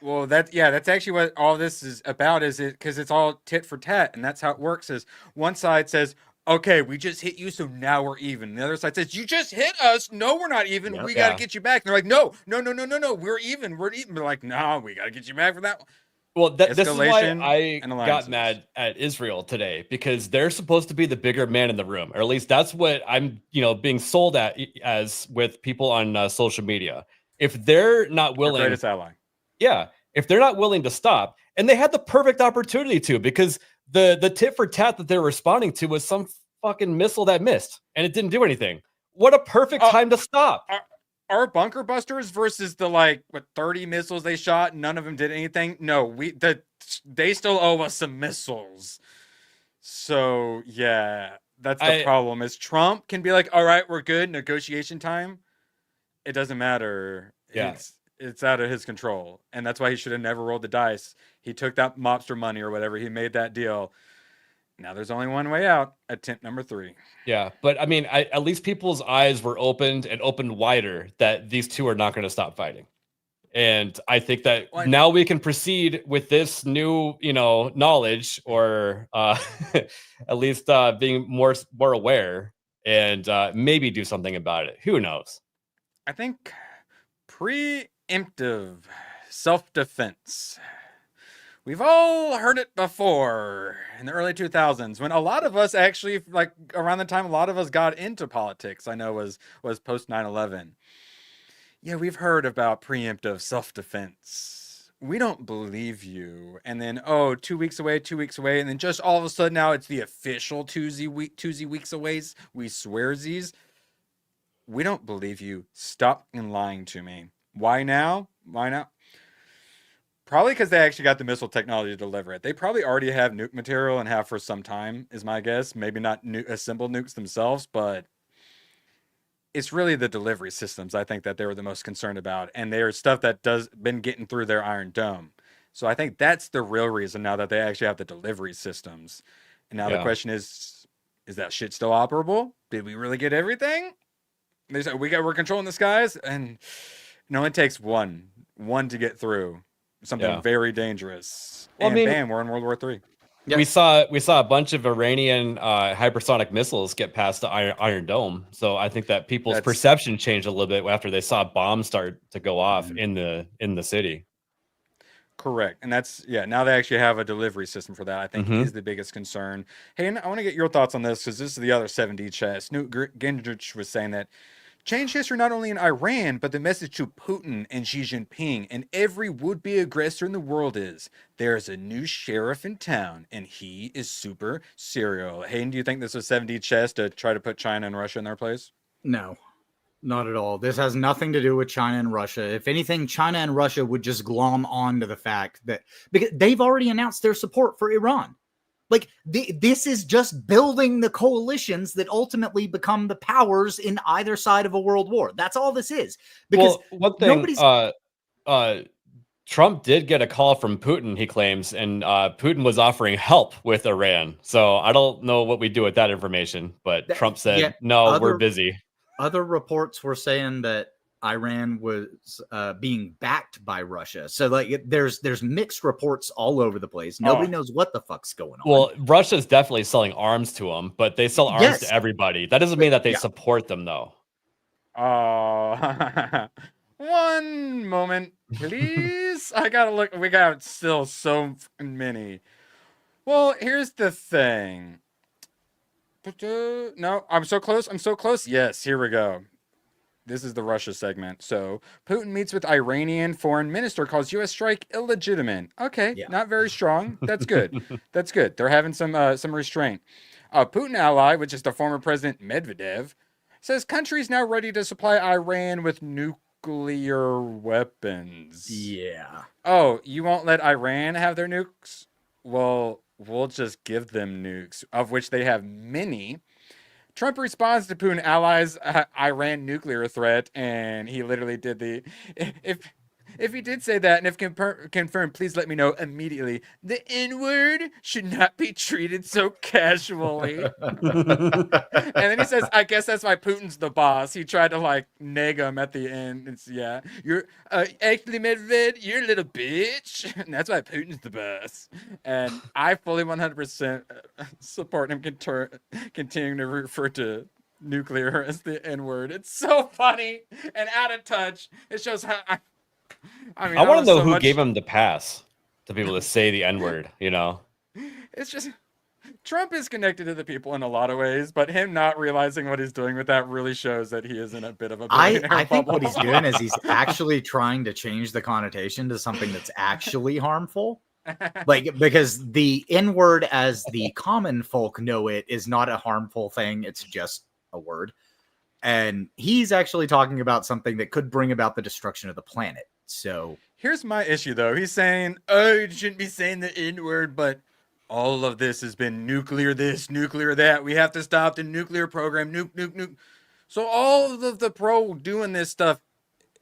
Well, that's actually what all this is about, is it because it's all tit for tat, and that's how it works. Is one side says, okay, we just hit you, so now we're even. The other side says, you just hit us. No, we're not even. We got to get you back. And they're like, no. We're even. They're like, no, we got to get you back for that one. Well, this is why I got mad at Israel today, because they're supposed to be the bigger man in the room, or at least that's what I'm, being sold at as with people on social media. If they're not willing, greatest ally. Yeah, if they're not willing to stop, and they had the perfect opportunity to, because the tit for tat that they're responding to was some fucking missile that missed and it didn't do anything. What a perfect time to stop. Our bunker busters versus the 30 missiles they shot, none of them did anything. No, they still owe us some missiles. So yeah, that's the problem. Is Trump can be like, all right, we're good, negotiation time. It doesn't matter. Yeah. It's out of his control. And that's why he should have never rolled the dice. He took that mobster money or whatever. He made that deal. Now there's only one way out. Attempt number 3. Yeah, but I mean, at least people's eyes were opened wider that these two are not going to stop fighting. And I think that now we can proceed with this new, knowledge, or at least being more aware, and maybe do something about it. Who knows? I think preemptive self-defense. We've all heard it before in the early 2000s, when a lot of us actually, like around the time a lot of us got into politics, I know was post 9/11. Yeah, we've heard about preemptive self-defense. We don't believe you. And then, 2 weeks away, 2 weeks away. And then just all of a sudden now it's the official Tuesday weeks away. We swearsies. We don't believe you. Stop lying to me. Why now? Why not? Probably because they actually got the missile technology to deliver it. They probably already have nuke material and have for some time, is my guess. Maybe not assembled nukes themselves, but it's really the delivery systems I think that they were the most concerned about, and there's stuff that been getting through their Iron Dome. So I think that's the real reason now that they actually have the delivery systems. And now the question is that shit still operable? Did we really get everything? They said we're controlling the skies, and it only takes one to get through something very dangerous. Well, and bam, we're in World War III. Yep. We saw a bunch of Iranian hypersonic missiles get past the Iron Dome. So I think that people's perception changed a little bit after they saw bombs start to go off in the city. Correct. And that's, now they actually have a delivery system for that, I think is the biggest concern. Hey, and I want to get your thoughts on this, because this is the other 7D chess. Newt Gingrich was saying that change history not only in Iran, but the message to Putin and Xi Jinping and every would-be aggressor in the world is, there's a new sheriff in town, and he is super serial. Hayden, do you think this was 7D chess to try to put China and Russia in their place? No, not at all. This has nothing to do with China and Russia. If anything, China and Russia would just glom on to the fact that, because they've already announced their support for Iran. Like, this is just building the coalitions that ultimately become the powers in either side of a world war. That's all this is. Because one thing, Trump did get a call from Putin, he claims, and Putin was offering help with Iran. So I don't know what we do with that information, but Trump said, we're busy. Other reports were saying that Iran was being backed by Russia. So like there's mixed reports all over the place. Nobody knows what the fuck's going on. Well, Russia's definitely selling arms to them, but they sell arms to everybody. That doesn't mean that they support them, though. One moment, please. I gotta look. We got still so many. Well, here's the thing. No, I'm so close. Yes, here we go. This is the Russia segment. So Putin meets with Iranian foreign minister, calls U.S. strike illegitimate. Okay, not very strong. That's good. That's good. They're having some restraint. Putin ally, which is the former President Medvedev, says country's now ready to supply Iran with nuclear weapons. Yeah. Oh, you won't let Iran have their nukes? Well, we'll just give them nukes, of which they have many. Trump responds to Putin allies Iran nuclear threat, and he literally did the if he did say that, and if confirmed, please let me know immediately. The N-word should not be treated so casually. And then he says, I guess that's why Putin's the boss. He tried to neg him at the end. It's you're actually Medved, you're a little bitch. And that's why Putin's the boss. And I fully 100% support him continuing to refer to nuclear as the N-word. It's so funny and out of touch. It shows how I want to know who gave him the pass to be able to say the N-word, It's just, Trump is connected to the people in a lot of ways, but him not realizing what he's doing with that really shows that he is in a bit of a billionaire I think bubble. what he's doing is he's actually trying to change the connotation to something that's actually harmful. Because the N-word as the common folk know it is not a harmful thing. It's just a word. And he's actually talking about something that could bring about the destruction of the planet. So here's my issue, though. He's saying, you shouldn't be saying the N-word, but all of this has been nuclear this, nuclear that. We have to stop the nuclear program, nuke. So all of the pro doing this stuff,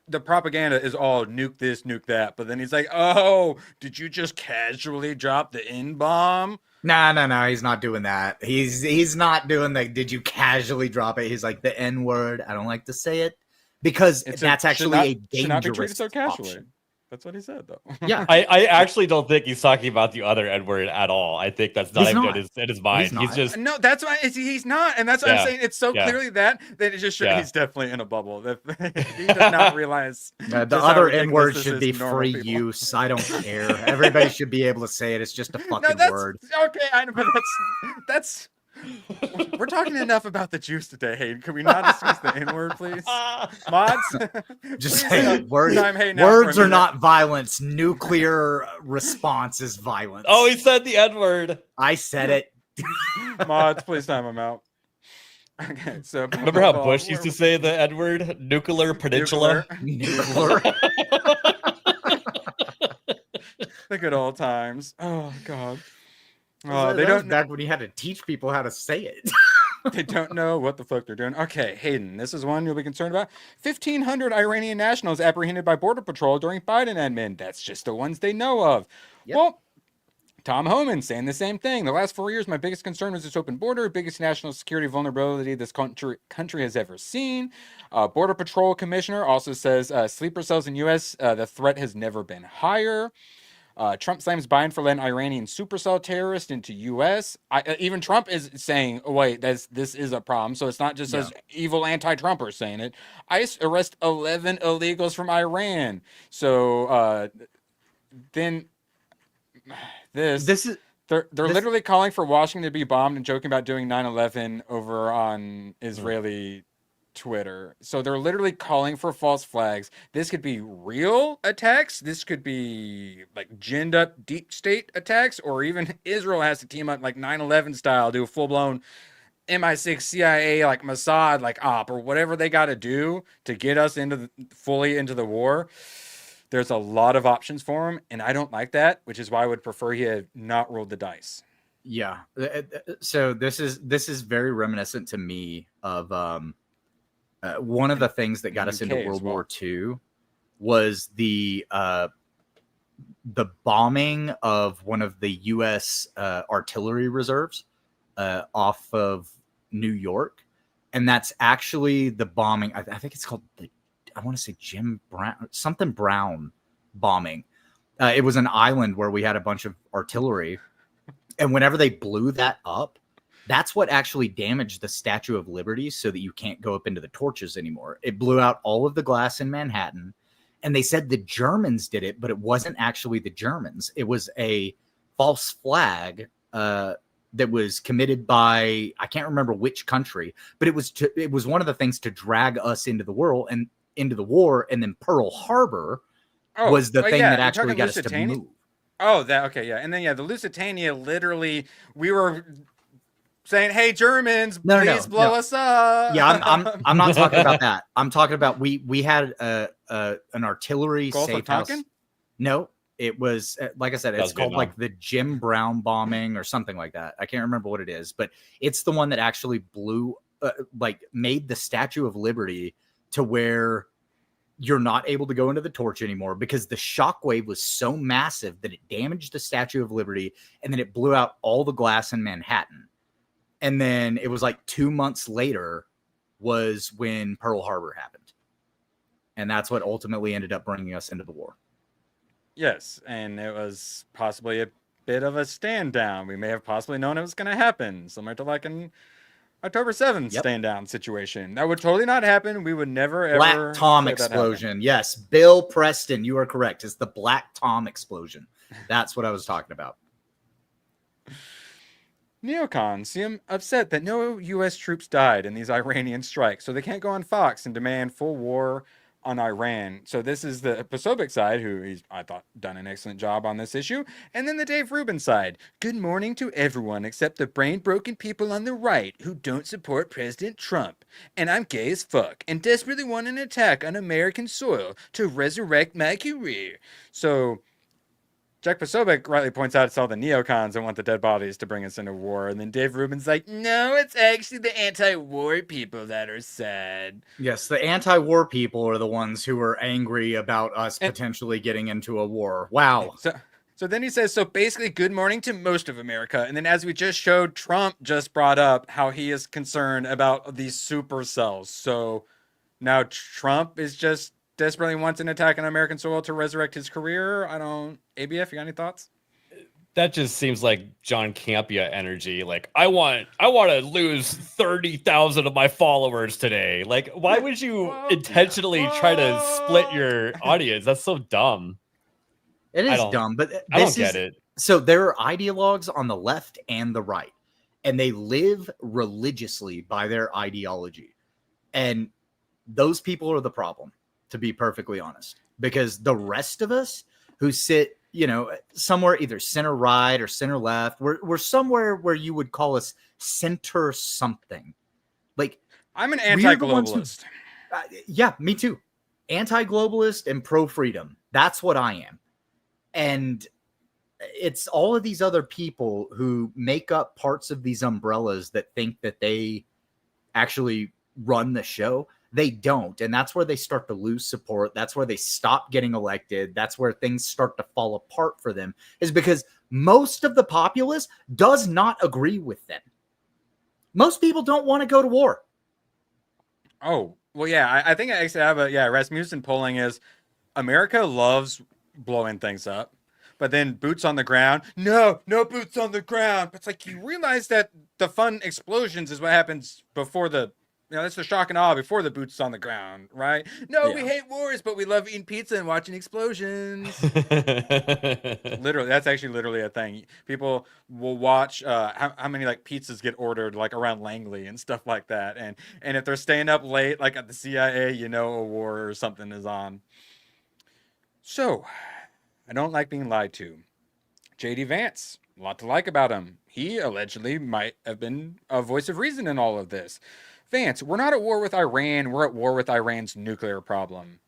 the propaganda is all nuke this, nuke that, but then he's like, "Oh, did you just casually drop the N-bomb?" No, he's not doing that. He's not doing the did you casually drop it? He's like the N-word. I don't like to say it because that's actually a dangerous should not be treated so casually. option. That's what he said, though. Yeah, I actually don't think he's talking about the other N-word at all. I think that's not even in his mind. He's just no. That's why he's not, and that's what I'm saying. It's so clearly that it just shows he's definitely in a bubble. He does not realize the other N-word should be free use. I don't care. Everybody should be able to say it. It's just a fucking word. Okay, I know, but that's. We're talking enough about the juice today, Hayden. Can we not discuss the N-word, please? Mods? Just say words are not violence. Nuclear response is violence. Oh, he said the N-word. I said it. Mods, please time him out. Okay, so remember how Bush used to say the N-word? Nuclear peninsula? Nuclear. The good old times. Oh, God. They don't back when you had to teach people how to say it. They don't know what the fuck they're doing. Okay, Hayden, this is one you'll be concerned about. 1,500 Iranian nationals apprehended by Border Patrol during Biden admin. That's just the ones they know of. Yep. Well, Tom Homan saying the same thing. The last 4 years, my biggest concern was this open border, biggest national security vulnerability this country has ever seen. Border Patrol commissioner also says sleeper cells in U.S., the threat has never been higher. Trump slams Biden for letting Iranian supercell terrorists into U.S. Even Trump is saying, oh, wait, this is a problem. So it's not just as evil anti-Trumpers saying it. ICE arrest 11 illegals from Iran. So then they're literally calling for Washington to be bombed and joking about doing 9/11 over on Israeli Twitter. So they're literally calling for false flags. This could be real attacks. This could be like ginned up deep state attacks, or even Israel has to team up like 9/11 style, do a full blown MI6 CIA like Mossad like op or whatever they got to do to get us fully into the war. There's a lot of options for him, and I don't like that, which is why I would prefer he had not rolled the dice. Yeah. So this is very reminiscent to me of one of the things that got us into World War II was the bombing of one of the U.S. Artillery reserves off of New York, and that's actually the bombing. I think it's called I want to say Jim Brown, something Brown bombing. It was an island where we had a bunch of artillery, and whenever they blew that up, that's what actually damaged the Statue of Liberty so that you can't go up into the torches anymore. It blew out all of the glass in Manhattan, and they said the Germans did it, but it wasn't actually the Germans. It was a false flag that was committed by, I can't remember which country, but it was one of the things to drag us into the war, and then Pearl Harbor was the thing that actually got us to move. Oh, okay, yeah. And then, the Lusitania, literally, we were saying, "Hey, Germans, please blow us up." Yeah, I'm not talking about that. I'm talking about we had an artillery safe house. No, it was like I said, it's called like the Jim Brown bombing or something like that. I can't remember what it is, but it's the one that actually blew, made the Statue of Liberty to where you're not able to go into the torch anymore because the shockwave was so massive that it damaged the Statue of Liberty, and then it blew out all the glass in Manhattan. And then it was like 2 months later was when Pearl Harbor happened. And that's what ultimately ended up bringing us into the war. Yes, and it was possibly a bit of a stand down. We may have possibly known it was going to happen, similar to like an October 7th stand down situation. That would totally not happen. We would never, ever. Black Tom explosion. Yes, Bill Preston, you are correct. It's the Black Tom explosion. That's what I was talking about. Neocons seem upset that no U.S. troops died in these Iranian strikes, so they can't go on Fox and demand full war on Iran. So this is the Posobiec side, who I thought done an excellent job on this issue. And then the Dave Rubin side. Good morning to everyone except the brain-broken people on the right who don't support President Trump. And I'm gay as fuck and desperately want an attack on American soil to resurrect my career. So Jack Posobiec rightly points out it's all the neocons that want the dead bodies to bring us into war. And then Dave Rubin's like, no, it's actually the anti-war people that are sad. Yes, the anti-war people are the ones who are angry about us potentially getting into a war. Wow. So then he says, so basically, good morning to most of America. And then as we just showed, Trump just brought up how he is concerned about these supercells. So now Trump is just desperately wants an attack on American soil to resurrect his career. ABF, you got any thoughts? That just seems like John Campea energy. Like, I want to lose 30,000 of my followers today. Like, why would you intentionally try to split your audience? That's so dumb. It is dumb, but I don't get it. So there are ideologues on the left and the right, and they live religiously by their ideology. And those people are the problem, to be perfectly honest, because the rest of us who sit, somewhere either center right or center left, we're somewhere where you would call us center something. Like, I'm an anti-globalist. Yeah, me too. Anti-globalist and pro-freedom. That's what I am. And it's all of these other people who make up parts of these umbrellas that think that they actually run the show. They don't. And that's where they start to lose support. That's where they stop getting elected. That's where things start to fall apart for them, is because most of the populace does not agree with them. Most people don't want to go to war. Oh, well, yeah, I think I actually have Rasmussen polling is America loves blowing things up, but then boots on the ground. No boots on the ground. But it's like, you realize that the fun explosions is what happens before that's the shock and awe before the boots on the ground, right? No, we hate wars, but we love eating pizza and watching explosions. Literally, that's actually literally a thing. People will watch how many like pizzas get ordered like around Langley and stuff like that, and if they're staying up late like at the CIA, a war or something is on. So, I don't like being lied to. J.D. Vance, a lot to like about him. He allegedly might have been a voice of reason in all of this. Vance, we're not at war with Iran. We're at war with Iran's nuclear problem.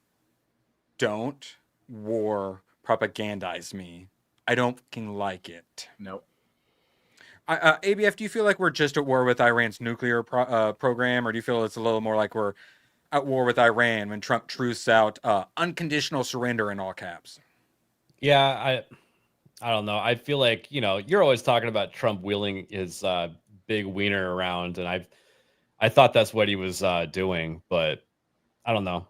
Don't war propagandize me. I don't fucking like it. Nope. ABF, do you feel like we're just at war with Iran's nuclear program, or do you feel it's a little more like we're at war with Iran when Trump truths out unconditional surrender in all caps? Yeah, I don't know. I feel like, you're always talking about Trump wheeling his big wiener around, and I thought that's what he was doing, but I don't know.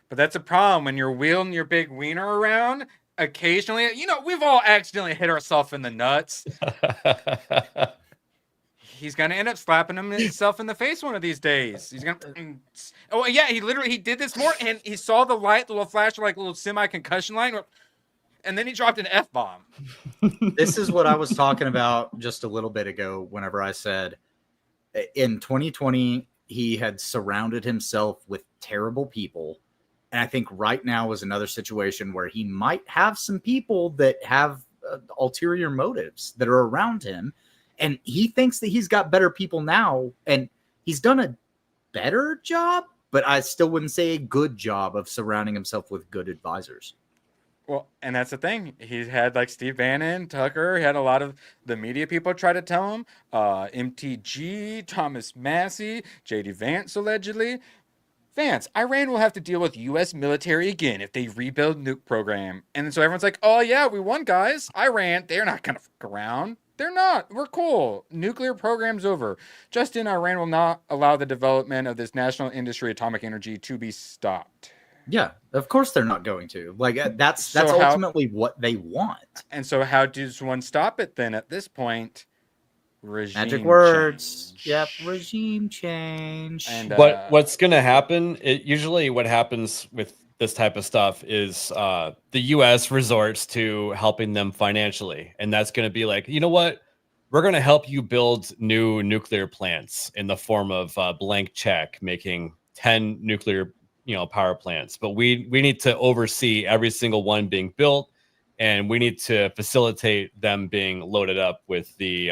But that's a problem when you're wheeling your big wiener around. Occasionally, we've all accidentally hit ourselves in the nuts. He's gonna end up slapping himself in the face one of these days. He's gonna. Oh yeah, he did this more, and he saw the light, the little flash, like little semi-concussion light, and then he dropped an F-bomb. This is what I was talking about just a little bit ago. Whenever I said, in 2020, he had surrounded himself with terrible people. And I think right now is another situation where he might have some people that have ulterior motives that are around him. And he thinks that he's got better people now. And he's done a better job, but I still wouldn't say a good job of surrounding himself with good advisors. Well, and that's the thing. He's had like Steve Bannon, Tucker. He had a lot of the media people try to tell him. MTG, Thomas Massey, J.D. Vance, allegedly. Vance, Iran will have to deal with U.S. military again if they rebuild nuke program. And so everyone's like, oh, yeah, we won, guys. Iran, they're not going to fuck around. They're not. We're cool. Nuclear program's over. Just in, Iran will not allow the development of this national industry, atomic energy, to be stopped. Yeah, of course they're not going to. Like, that's ultimately what they want. And so how does one stop it then at this point? Regime Magic words. change. Yep, regime change. And What's going to happen? Usually what happens with this type of stuff is the U.S. resorts to helping them financially. And that's going to be like, you know what? We're going to help you build new nuclear plants in the form of a blank check, making 10 nuclear power plants. But we need to oversee every single one being built. And we need to facilitate them being loaded up with the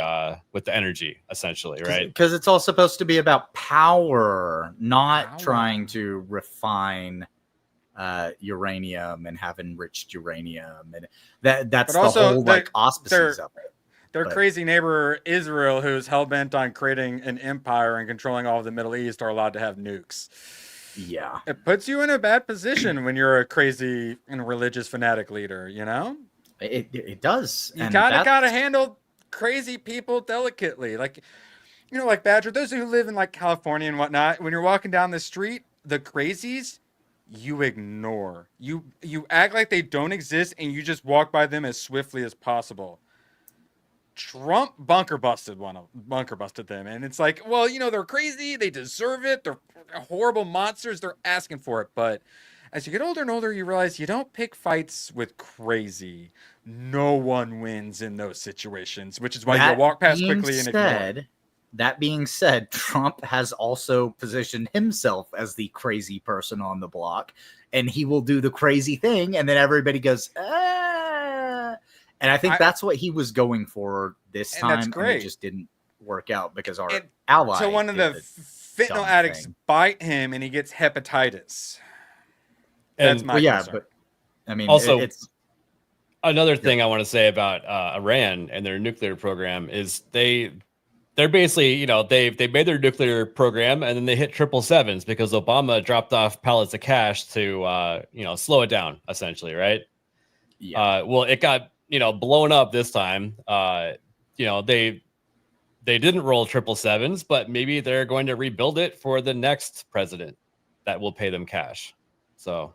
energy, essentially, right? Because it's all supposed to be about power, not trying to refine uranium and have enriched uranium, and that's But also, the whole like auspices of it. Their crazy neighbor Israel, who's hell bent on creating an empire and controlling all of the Middle East, are allowed to have nukes. Yeah, it puts you in a bad position when you're a crazy and religious fanatic leader. You know, it does. You gotta handle crazy people delicately, like like Badger. Those who live in like California and whatnot, when you're walking down the street, the crazies, you ignore. You act like they don't exist, and you just walk by them as swiftly as possible. Trump bunker busted them, and it's like, well, they're crazy, they deserve it, they're horrible monsters, they're asking for it. But as you get older and older, you realize you don't pick fights with crazy. No one wins in those situations, which is why you walk past quickly and ignore. That being said, Trump has also positioned himself as the crazy person on the block, and he will do the crazy thing, and then everybody goes, ah. And I think that's what he was going for this time, that's great. And it just didn't work out because our ally. So one of the fentanyl addicts bite him, and he gets hepatitis. That's my concern. But I mean, also, it's another thing I want to say about Iran and their nuclear program is they're basically, they made their nuclear program and then they hit 777s because Obama dropped off pallets of cash to slow it down, essentially, right? Yeah. Well, it got blown up this time. They didn't roll 777s, but maybe they're going to rebuild it for the next president that will pay them cash. So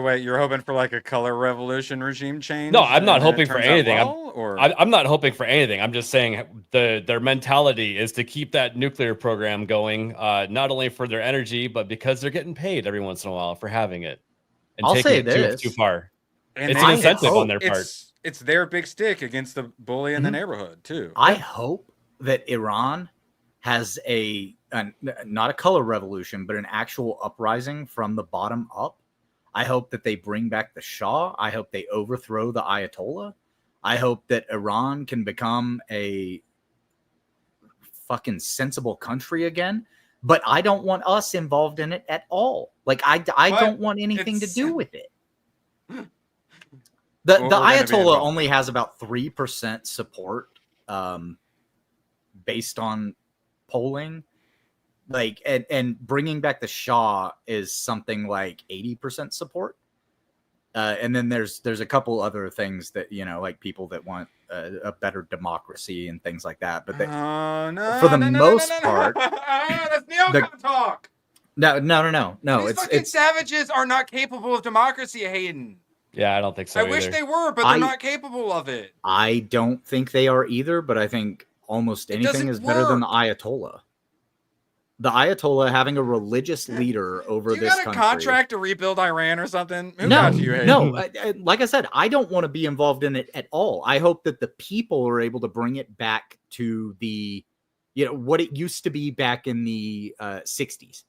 wait, you're hoping for like a color revolution regime change? No, I'm not hoping for anything. I'm not hoping for anything. I'm just saying their mentality is to keep that nuclear program going, not only for their energy, but because they're getting paid every once in a while for having it and taking it too far. And it's an incentive on their part. It's their big stick against the bully in the neighborhood too. I hope that Iran has not a color revolution, but an actual uprising from the bottom up. I hope that they bring back the Shah. I hope they overthrow the Ayatollah. I hope that Iran can become a fucking sensible country again. But I don't want us involved in it at all. Like I don't want anything to do with it. The Ayatollah only has about 3% support, based on polling. Like and bringing back the Shah is something like 80% support. And then there's a couple other things that like people that want a better democracy and things like that. But for the most part, that's Neocon talk. No. These fucking savages are not capable of democracy, Hayden. Yeah, I don't think so. I wish they were, but they're not capable of it. I don't think they are either, but I think almost anything is better than the Ayatollah. The Ayatollah having a religious leader over this country. You got a contract to rebuild Iran or something? No. Like I said, I don't want to be involved in it at all. I hope that the people are able to bring it back to the, what it used to be back in the 60s,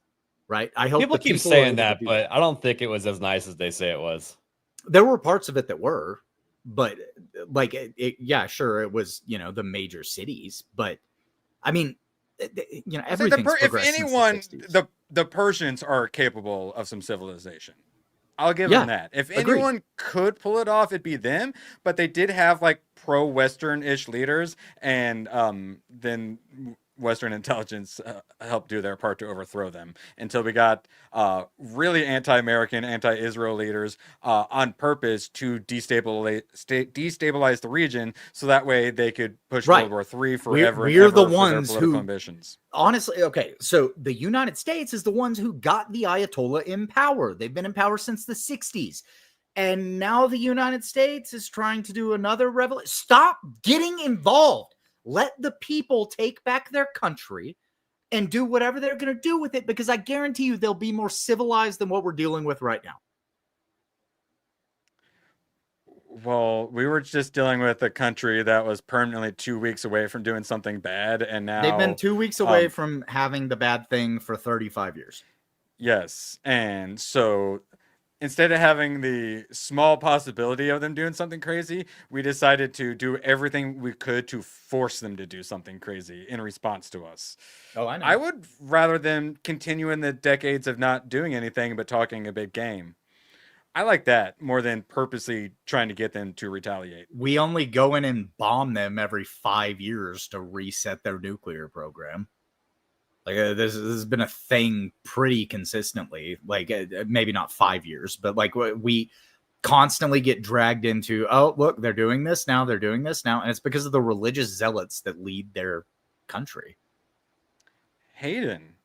right? I hope people keep saying that, but I don't think it was as nice as they say it was. There were parts of it that were, but like, sure, it was, the major cities, but I mean, everything's if anyone, the Persians are capable of some civilization. I'll give them that. If anyone could pull it off, it'd be them. But they did have like pro-Western-ish leaders, and then Western intelligence helped do their part to overthrow them until we got really anti-American, anti-Israel leaders on purpose to destabilize the region, so that way they could push World War III forever. We're the ones who, ambitions. Honestly, okay, so the United States is the ones who got the Ayatollah in power. They've been in power since the 60s. And now the United States is trying to do another revolution. Stop getting involved. Let the people take back their country and do whatever they're going to do with it, because I guarantee you they'll be more civilized than what we're dealing with right now. Well, we were just dealing with a country that was permanently 2 weeks away from doing something bad, and now they've been 2 weeks away from having the bad thing for 35 years. Yes, and so instead of having the small possibility of them doing something crazy, we decided to do everything we could to force them to do something crazy in response to us. Oh, I know. I would rather them continue in the decades of not doing anything but talking a big game. I like that more than purposely trying to get them to retaliate. We only go in and bomb them every 5 years to reset their nuclear program. Like this has been a thing pretty consistently. Like maybe not 5 years, but like we constantly get dragged into. Oh, look, they're doing this now. They're doing this now, and it's because of the religious zealots that lead their country. Hayden,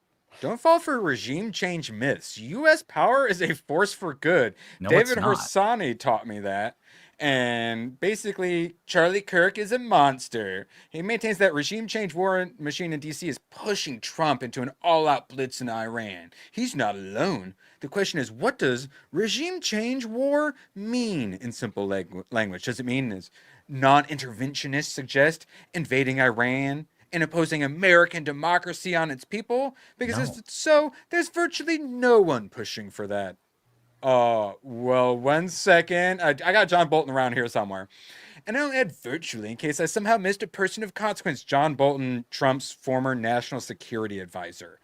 don't fall for regime change myths. U.S. power is a force for good. No, David it's not. Horsani taught me that. And basically, Charlie Kirk is a monster. He maintains that regime change war machine in D.C. is pushing Trump into an all-out blitz in Iran. He's not alone. The question is, what does regime change war mean in simple language? Does it mean, as non-interventionists suggest, invading Iran and imposing American democracy on its people? Because if it's so, there's virtually no one pushing for that. Well, 1 second. I got John Bolton around here somewhere. And I'll add virtually in case I somehow missed a person of consequence. John Bolton, Trump's former national security advisor.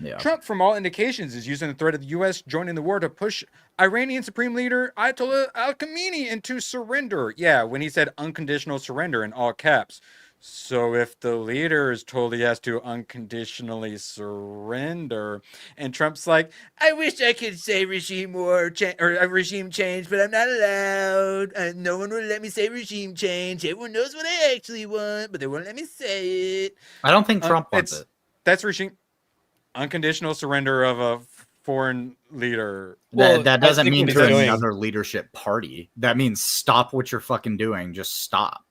Yeah. Trump, from all indications, is using the threat of the U.S. joining the war to push Iranian Supreme Leader Ayatollah al-Khamenei into surrender. Yeah, when he said unconditional surrender in all caps. So if the leader is told he has to unconditionally surrender, and Trump's like, I wish I could say regime war or regime change, but I'm not allowed. No one will let me say regime change. Everyone knows what I actually want, but they won't let me say it. I don't think Trump wants it. That's regime unconditional surrender of a foreign leader. That doesn't mean to another leadership party. That means stop what you're fucking doing. Just stop.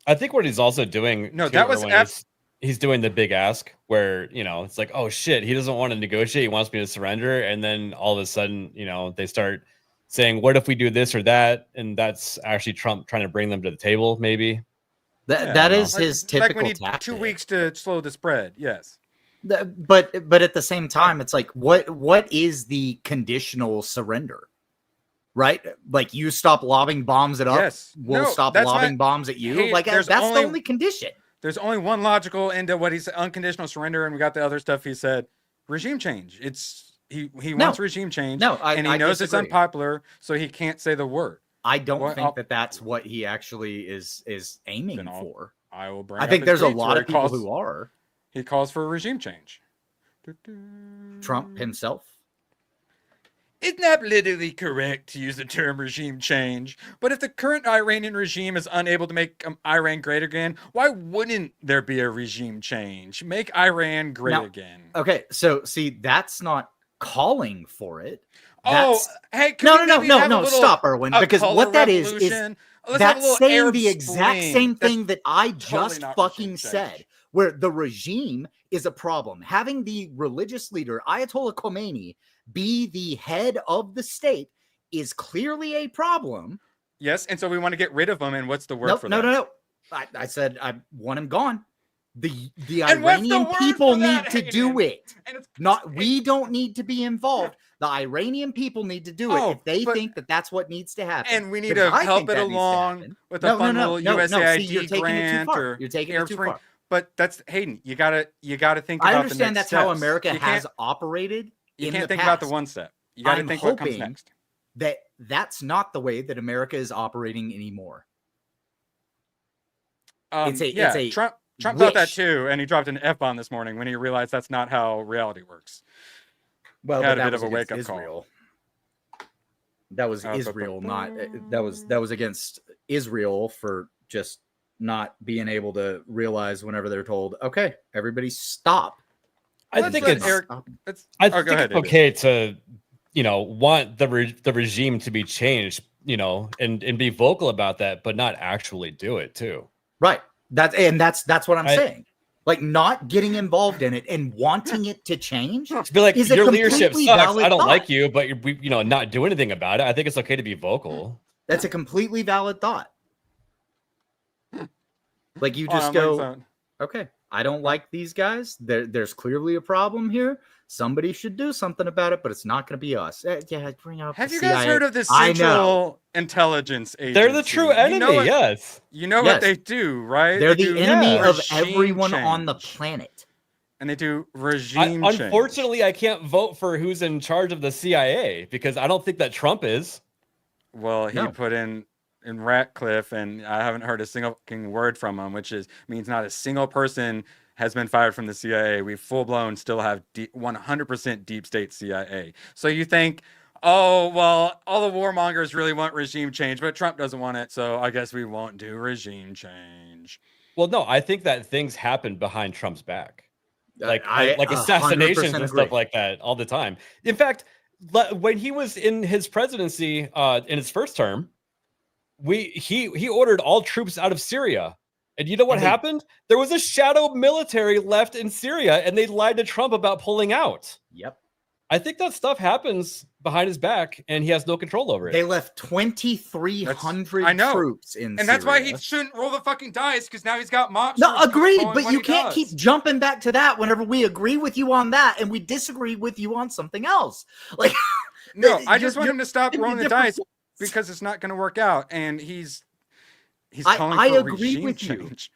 I think what he's also doing. No, that was he's doing the big ask where, it's like, oh shit, he doesn't want to negotiate. He wants me to surrender. And then all of a sudden, they start saying, what if we do this or that? And that's actually Trump trying to bring them to the table. Maybe that is his typical like we need tactic. 2 weeks to slow the spread. Yes. But at the same time, it's like, what is the conditional surrender? Right? Like you stop lobbing bombs at us, we'll stop lobbing bombs at you. Like that's the only condition. There's only one logical end to what he said, unconditional surrender, and we got the other stuff he said, regime change. He wants regime change. And he knows it's unpopular, so he can't say the word. I don't think that's what he actually is aiming for. I will bring. I think there's a lot of people who are. He calls for a regime change. Trump himself. It's not politically correct to use the term regime change, but if the current Iranian regime is unable to make Iran great again, why wouldn't there be a regime change? Make Iran great again. Okay, so see, that's not calling for it. No, stop, Erwin, because what that is that's saying the exact same thing that I just fucking said, where the regime is a problem. Having the religious leader, Ayatollah Khomeini, be the head of the state is clearly a problem. Yes, and so we want to get rid of him. And what's the word for that? No. I said I want him gone. The Iranian people need to do it. We don't need to be involved. The Iranian people need to do it if they think that that's what needs to happen. And we need to help it along with a fun little USAID grant. You're taking it too far. But that's Hayden. You gotta think about. I understand that's how America has operated. You can't think about the one step. You got to think what comes next. That's not the way that America is operating anymore. Trump thought that too, and he dropped an F-bomb this morning when he realized that's not how reality works. Well, he had a bit of a wake-up call. That was Israel, that was against Israel for just not being able to realize whenever they're told, okay, everybody stop. I think it's okay to, want the regime to be changed, and be vocal about that, but not actually do it too. Right. That's what I'm saying. Like not getting involved in it and wanting it to change. To be like, your leadership sucks. I don't like you, but you're not doing anything about it. I think it's okay to be vocal. That's a completely valid thought. Like you just go, okay, I don't like these guys. There's clearly a problem here. somebody should do something about it, but it's not going to be us. Yeah, bring up. Have the you guys CIA. heard of the I know. Central Intelligence Agency? They're the true enemy. Yes. You know what they do, right? They're They the do enemy of regime everyone change. on the planet. And they do regime change. Unfortunately, I can't vote for who's in charge of the CIA because I don't think that Trump is. Well, he put in Ratcliffe, and I haven't heard a single fucking word from him, which means not a single person has been fired from the CIA. We full blown still have 100% deep state CIA. So you think, oh, well, all the warmongers really want regime change, but Trump doesn't want it. So I guess we won't do regime change. Well, no, I think that things happen behind Trump's back. Like I assassinations and agree. stuff like that all the time. In fact, when he was in his presidency, in his first term, he ordered all troops out of Syria. And you know what happened? There was a shadow military left in Syria, and they lied to Trump about pulling out. Yep. I think that stuff happens behind his back, and he has no control over it. They left 2,300 troops in and that's why he shouldn't roll the fucking dice, because now he's got mobsters. No, agreed, but you can't does. keep jumping back to that whenever we agree with you on that and we disagree with you on something else. Like, no, I just want him to stop rolling the dice because it's not going to work out, and he's calling for agree regime with change.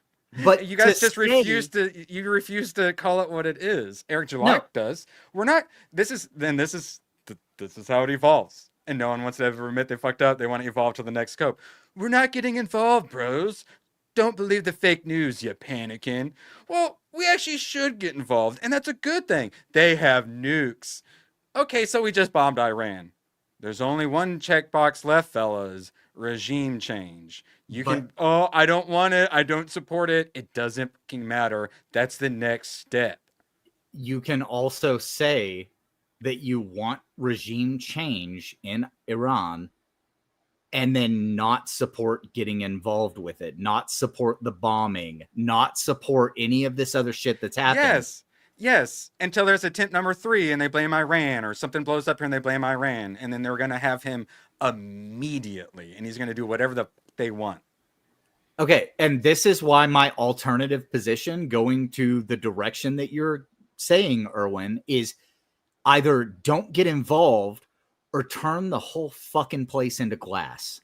But you guys just refuse to call it what it is. Eric Jalak does. We're not. This is how it evolves, and no one wants to ever admit they fucked up. They want to evolve to the next scope. We're not getting involved, bros. Don't believe the fake news, you panicking. Well, we actually should get involved, and that's a good thing. They have nukes. Okay, so we just bombed Iran. There's only one checkbox left, fellas. Regime change. I don't want it. I don't support it. It doesn't fucking matter. That's the next step. You can also say that you want regime change in Iran and then not support getting involved with it, not support the bombing, not support any of this other shit that's happening. Yes, until there's attempt number 3 and they blame Iran, or something blows up here and they blame Iran, and then they're going to have him immediately, and he's going to do whatever they want. Okay, and this is why my alternative position, going to the direction that you're saying, Erwin, is either don't get involved or turn the whole fucking place into glass.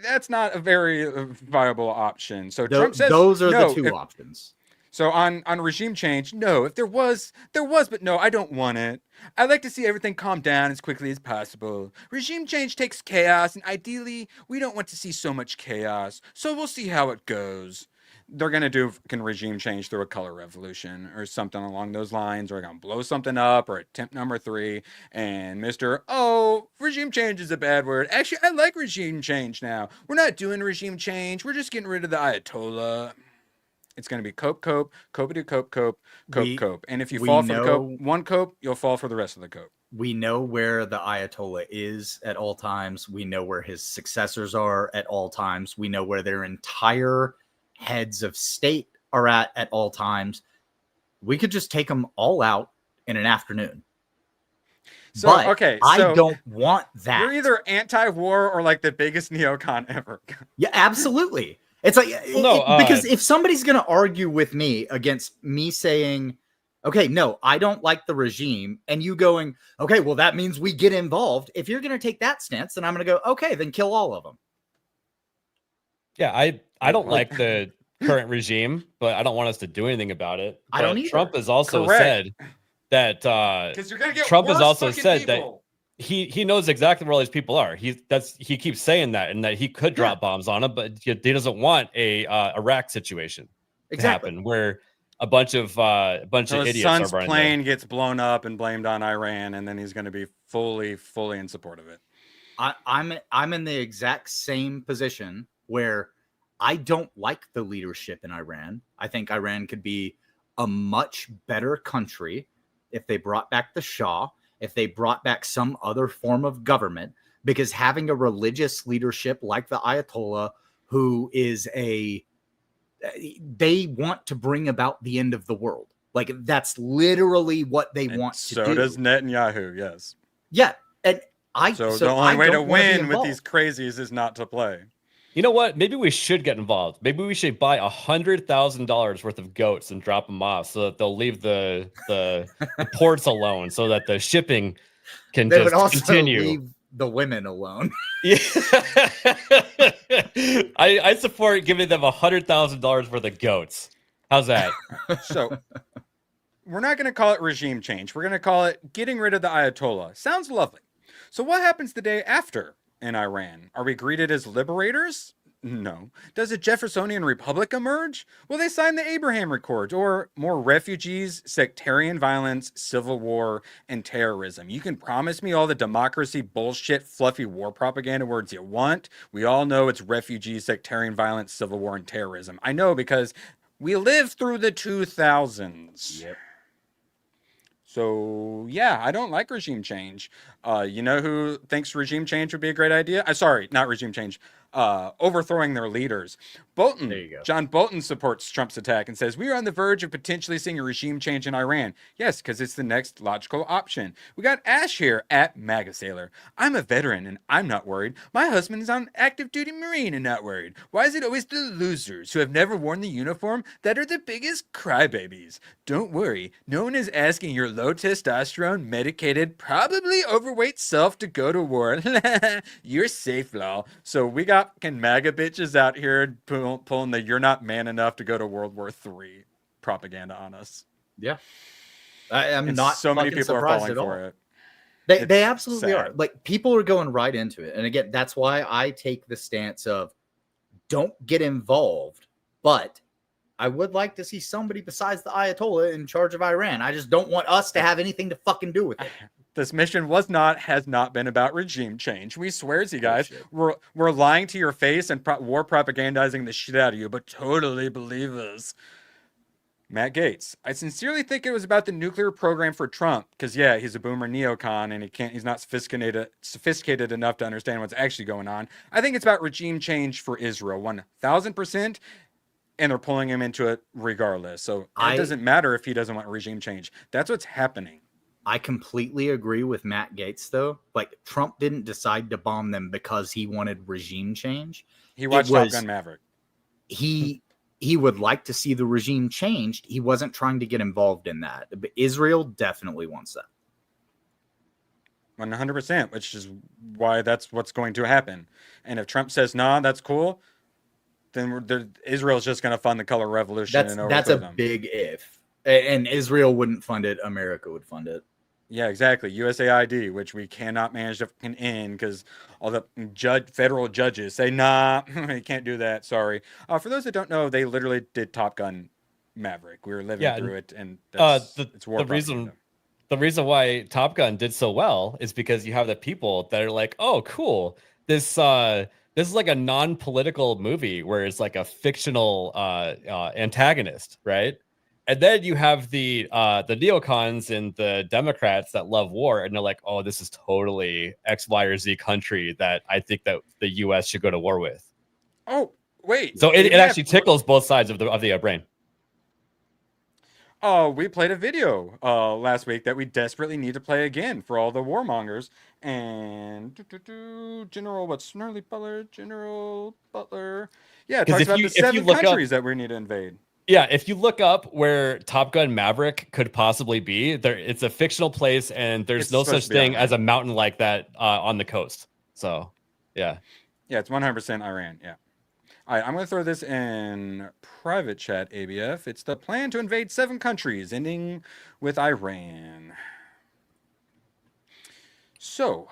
That's not a very viable option. So Trump says those are the two options. So on regime change, no. If there was, but no, I don't want it. I'd like to see everything calm down as quickly as possible. Regime change takes chaos, and ideally, we don't want to see so much chaos. So we'll see how it goes. They're going to do regime change through a color revolution or something along those lines, or they're going to blow something up, or attempt number 3, and regime change is a bad word. Actually, I like regime change now. We're not doing regime change. We're just getting rid of the Ayatollah. It's going to be cope, copity, cope. And if you fall for the one cope, you'll fall for the rest of the cope. We know where the Ayatollah is at all times. We know where his successors are at all times. We know where their entire heads of state are at all times. We could just take them all out in an afternoon. I don't want that. You're either anti-war or like the biggest neocon ever. Yeah, absolutely. It's like, because if somebody's going to argue with me against me saying, okay, no, I don't like the regime, and you going, okay, well, that means we get involved. If you're going to take that stance, then I'm going to go, okay, then kill all of them. Yeah, I don't like the current regime, but I don't want us to do anything about it. I don't either. Trump has also said that he knows exactly where all these people are. He keeps saying that, and that he could drop bombs on them, but he doesn't want a Iraq situation to happen where a bunch of idiots are his son's plane gets blown up and blamed on Iran, and then he's going to be fully in support of it. I'm in the exact same position where I don't like the leadership in Iran. I think Iran could be a much better country if they brought back the Shah, if they brought back some other form of government, because having a religious leadership like the Ayatollah, who is they want to bring about the end of the world. Like, that's literally what they want to do. So does Netanyahu, yes. Yeah. And the only way to win with these crazies is not to play. You know what? Maybe we should get involved. Maybe we should buy $100,000 worth of goats and drop them off so that they'll leave the ports alone, so that the shipping can They just would also continue. leave the women alone. Yeah. I support giving them $100,000 worth of goats. How's that? So we're not going to call it regime change. We're going to call it getting rid of the Ayatollah. Sounds lovely. So what happens the day after in Iran? Are we greeted as liberators? No. Does a Jeffersonian republic emerge? Will they sign the Abraham Accords, or more refugees, sectarian violence, civil war, and terrorism? You can promise me all the democracy bullshit, fluffy war propaganda words you want. We all know it's refugees, sectarian violence, civil war, and terrorism. I know because we lived through the 2000s. Yep. So, yeah, I don't like regime change. You know who thinks regime change would be a great idea? Sorry, not regime change. Overthrowing their leaders. Bolton. There you go. John Bolton supports Trump's attack and says, we are on the verge of potentially seeing a regime change in Iran. Yes, because it's the next logical option. We got Ash here at MAGA Sailor. I'm a veteran and I'm not worried. My husband is on active duty Marine and not worried. Why is it always the losers who have never worn the uniform that are the biggest crybabies? Don't worry. No one is asking your low testosterone, medicated, probably overweight self to go to war. You're safe, lol. So we got MAGA bitches out here pulling the "you're not man enough to go to World War III" propaganda on us. Yeah, I'm And not. so many people are falling for it. They absolutely sad. are. Like, people are going right into it, and again, that's why I take the stance of don't get involved. But I would like to see somebody besides the Ayatollah in charge of Iran. I just don't want us to have anything to fucking do with it. This mission has not been about regime change. We swear to you guys, we're lying to your face and war propagandizing the shit out of you, but totally believe us. Matt Gaetz. I sincerely think it was about the nuclear program for Trump, because yeah, he's a boomer neocon and he's not sophisticated enough to understand what's actually going on. I think it's about regime change for Israel, 1000%, and they're pulling him into it regardless. So it doesn't matter if he doesn't want regime change. That's what's happening. I completely agree with Matt Gaetz, though. Like, Trump didn't decide to bomb them because he wanted regime change. He watched Top Gun Maverick. He would like to see the regime changed. He wasn't trying to get involved in that. But Israel definitely wants that. 100%, which is why that's what's going to happen. And if Trump says, nah, that's cool, then Israel's just going to fund the color revolution. That's a big if. And Israel wouldn't fund it. America would fund it. Yeah, exactly. USAID, which we cannot manage to end because all the federal judges say, nah, you can't do that. Sorry. For those that don't know, they literally did Top Gun Maverick. We were living through it, and it's war. The reason why Top Gun did so well is because you have the people that are like, oh, cool. This is like a non-political movie where it's like a fictional antagonist, right? And then you have the neocons and the Democrats that love war, and they're like, "Oh, this is totally X, Y, or Z country that I think that the U.S. should go to war with." Oh, wait! So it actually tickles both sides of the brain. Oh, we played a video last week that we desperately need to play again for all the warmongers. And General Butler. Yeah, it talks about the 7 countries that we need to invade. Yeah, if you look up where Top Gun Maverick could possibly be, it's a fictional place, and there's no such thing as a mountain like that on the coast. So, yeah. Yeah, it's 100% Iran, yeah. All right, I'm going to throw this in private chat, ABF. It's the plan to invade 7 countries, ending with Iran. So,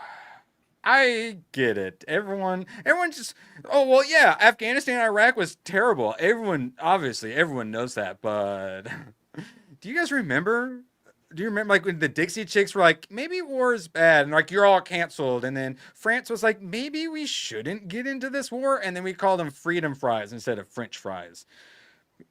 I get it. Everyone just, oh, well, yeah, Afghanistan and Iraq was terrible. Everyone knows that, but do you guys remember? Do you remember, like, when the Dixie Chicks were like, maybe war is bad, and like, you're all canceled, and then France was like, maybe we shouldn't get into this war, and then we called them freedom fries instead of French fries.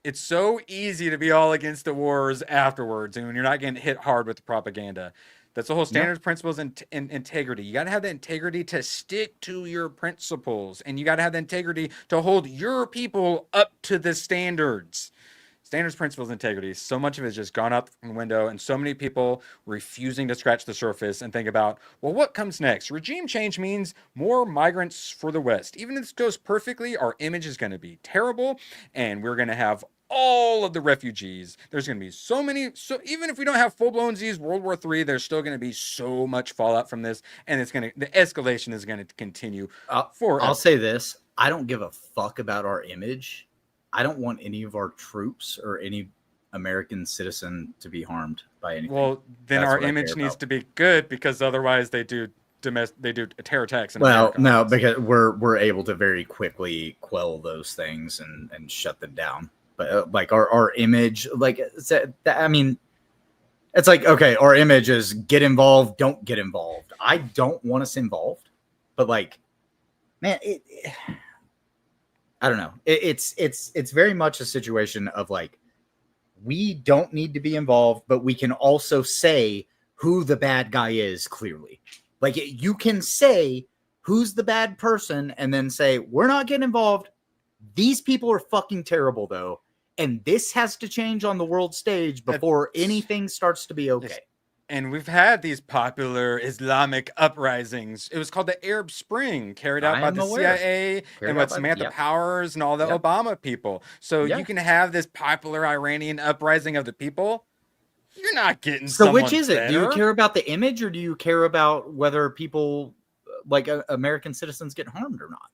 It's so easy to be all against the wars afterwards, and when you're not getting hit hard with the propaganda. That's the whole standards, principles, and integrity. You got to have the integrity to stick to your principles, and you got to have the integrity to hold your people up to the standards. standards, principles, integrity, so much of it has just gone out the window, and so many people refusing to scratch the surface and think about, well, what comes next? Regime change means more migrants for the West. Even if this goes perfectly, our image is going to be terrible, and we're going to have all of the refugees. There's going to be so many. So even if we don't have full-blown Z's World War III, there's still going to be so much fallout from this, and the escalation is going to continue forever. I'll say this: I don't give a fuck about our image. I don't want any of our troops or any American citizen to be harmed by anything. Well, then That's our what I image care needs about. to be good, because otherwise they do terror attacks. In Well, America. no, because we're able to very quickly quell those things and shut them down. But like our image, like I mean, it's like, okay, our image is get involved, don't get involved. I don't want us involved, but like, man, I don't know. It's very much a situation of like, we don't need to be involved, but we can also say who the bad guy is clearly. Like, you can say who's the bad person and then say, we're not getting involved. These people are fucking terrible though. And this has to change on the world stage before anything starts to be okay. And we've had these popular Islamic uprisings. It was called the Arab Spring, carried out by the CIA and with Samantha Powers and all the Obama people. So you can have this popular Iranian uprising of the people. You're not getting So which someone is it? better. Do you care about the image, or do you care about whether people like American citizens get harmed or not?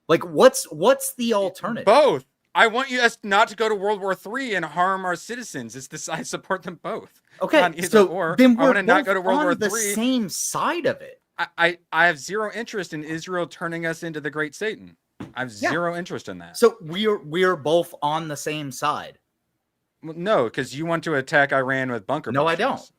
Like, what's the alternative? Both. I want us not to go to World War III and harm our citizens. It's this. I support them both. Okay, so then we're both not go to World on War the III. same side of it. I have zero interest in Israel turning us into the Great Satan. I have zero interest in that. So we're both on the same side. Well, no, because you want to attack Iran with bunker. No, I busters. don't.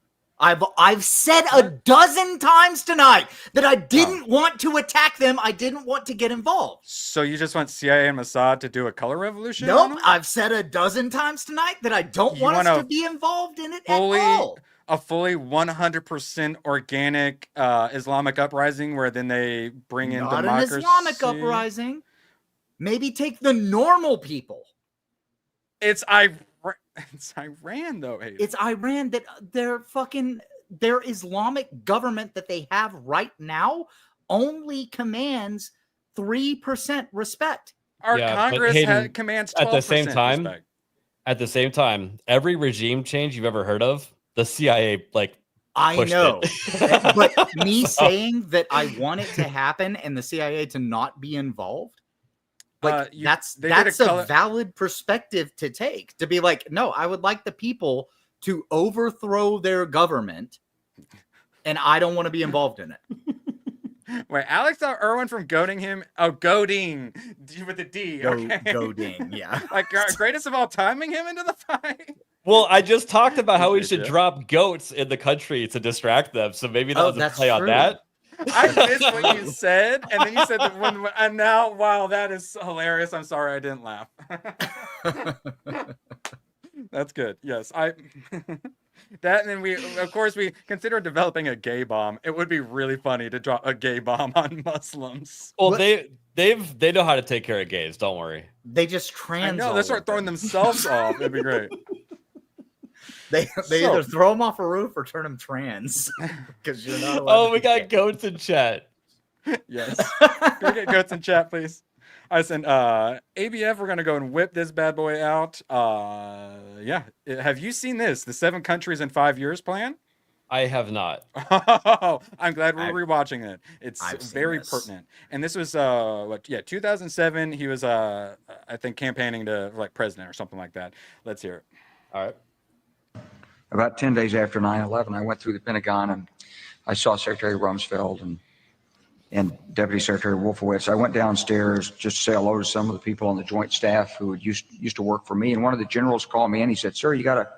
I've said a dozen times tonight that I didn't want to attack them. I didn't want to get involved. So you just want CIA and Mossad to do a color revolution? Nope. I've said a dozen times tonight that I don't want us to be involved in it at all. A fully 100% organic Islamic uprising where then they bring in Not democracy. an Islamic uprising. Maybe take the normal people. It's Iran, though. Hayden. It's Iran that their Islamic government that they have right now only commands 3% respect. Our Congress commands 12% at the same time. respect. At the same time, every regime change you've ever heard of, the CIA I pushed know, it. but me saying that I want it to happen and the CIA to not be involved. That's a valid perspective to take, to be like, no, I would like the people to overthrow their government and I don't want to be involved in it. Wait, Alex Irwin from Goading with a D. Okay. Goading, yeah. Like greatest of all timing him into the fight. Well, I just talked about how we should drop goats in the country to distract them. So maybe that was a play on that. I missed what you said, and then you said that and now, wow, that is hilarious. I'm sorry I didn't laugh. That's good. Yes, that, and then we consider developing a gay bomb. It would be really funny to drop a gay bomb on Muslims. Well, they know how to take care of gays. Don't worry. They just trans. No, they start throwing themselves off. It'd be great. They either throw them off a roof or turn them trans. Because you're not allowed. Oh, we got goats in chat. Yes. Can we get goats in chat, please? I said, ABF, we're going to go and whip this bad boy out. Yeah. Have you seen this? The 7 countries in 5 years plan? I have not. I'm glad we're rewatching it. It's very pertinent. And this was 2007. He was I think campaigning to president or something like that. Let's hear it. All right. About 10 days after 9/11, I went through the Pentagon and I saw Secretary Rumsfeld and Deputy Secretary Wolfowitz. I went downstairs just to say hello to some of the people on the Joint Staff who used to work for me. And one of the generals called me and he said, "Sir, you got to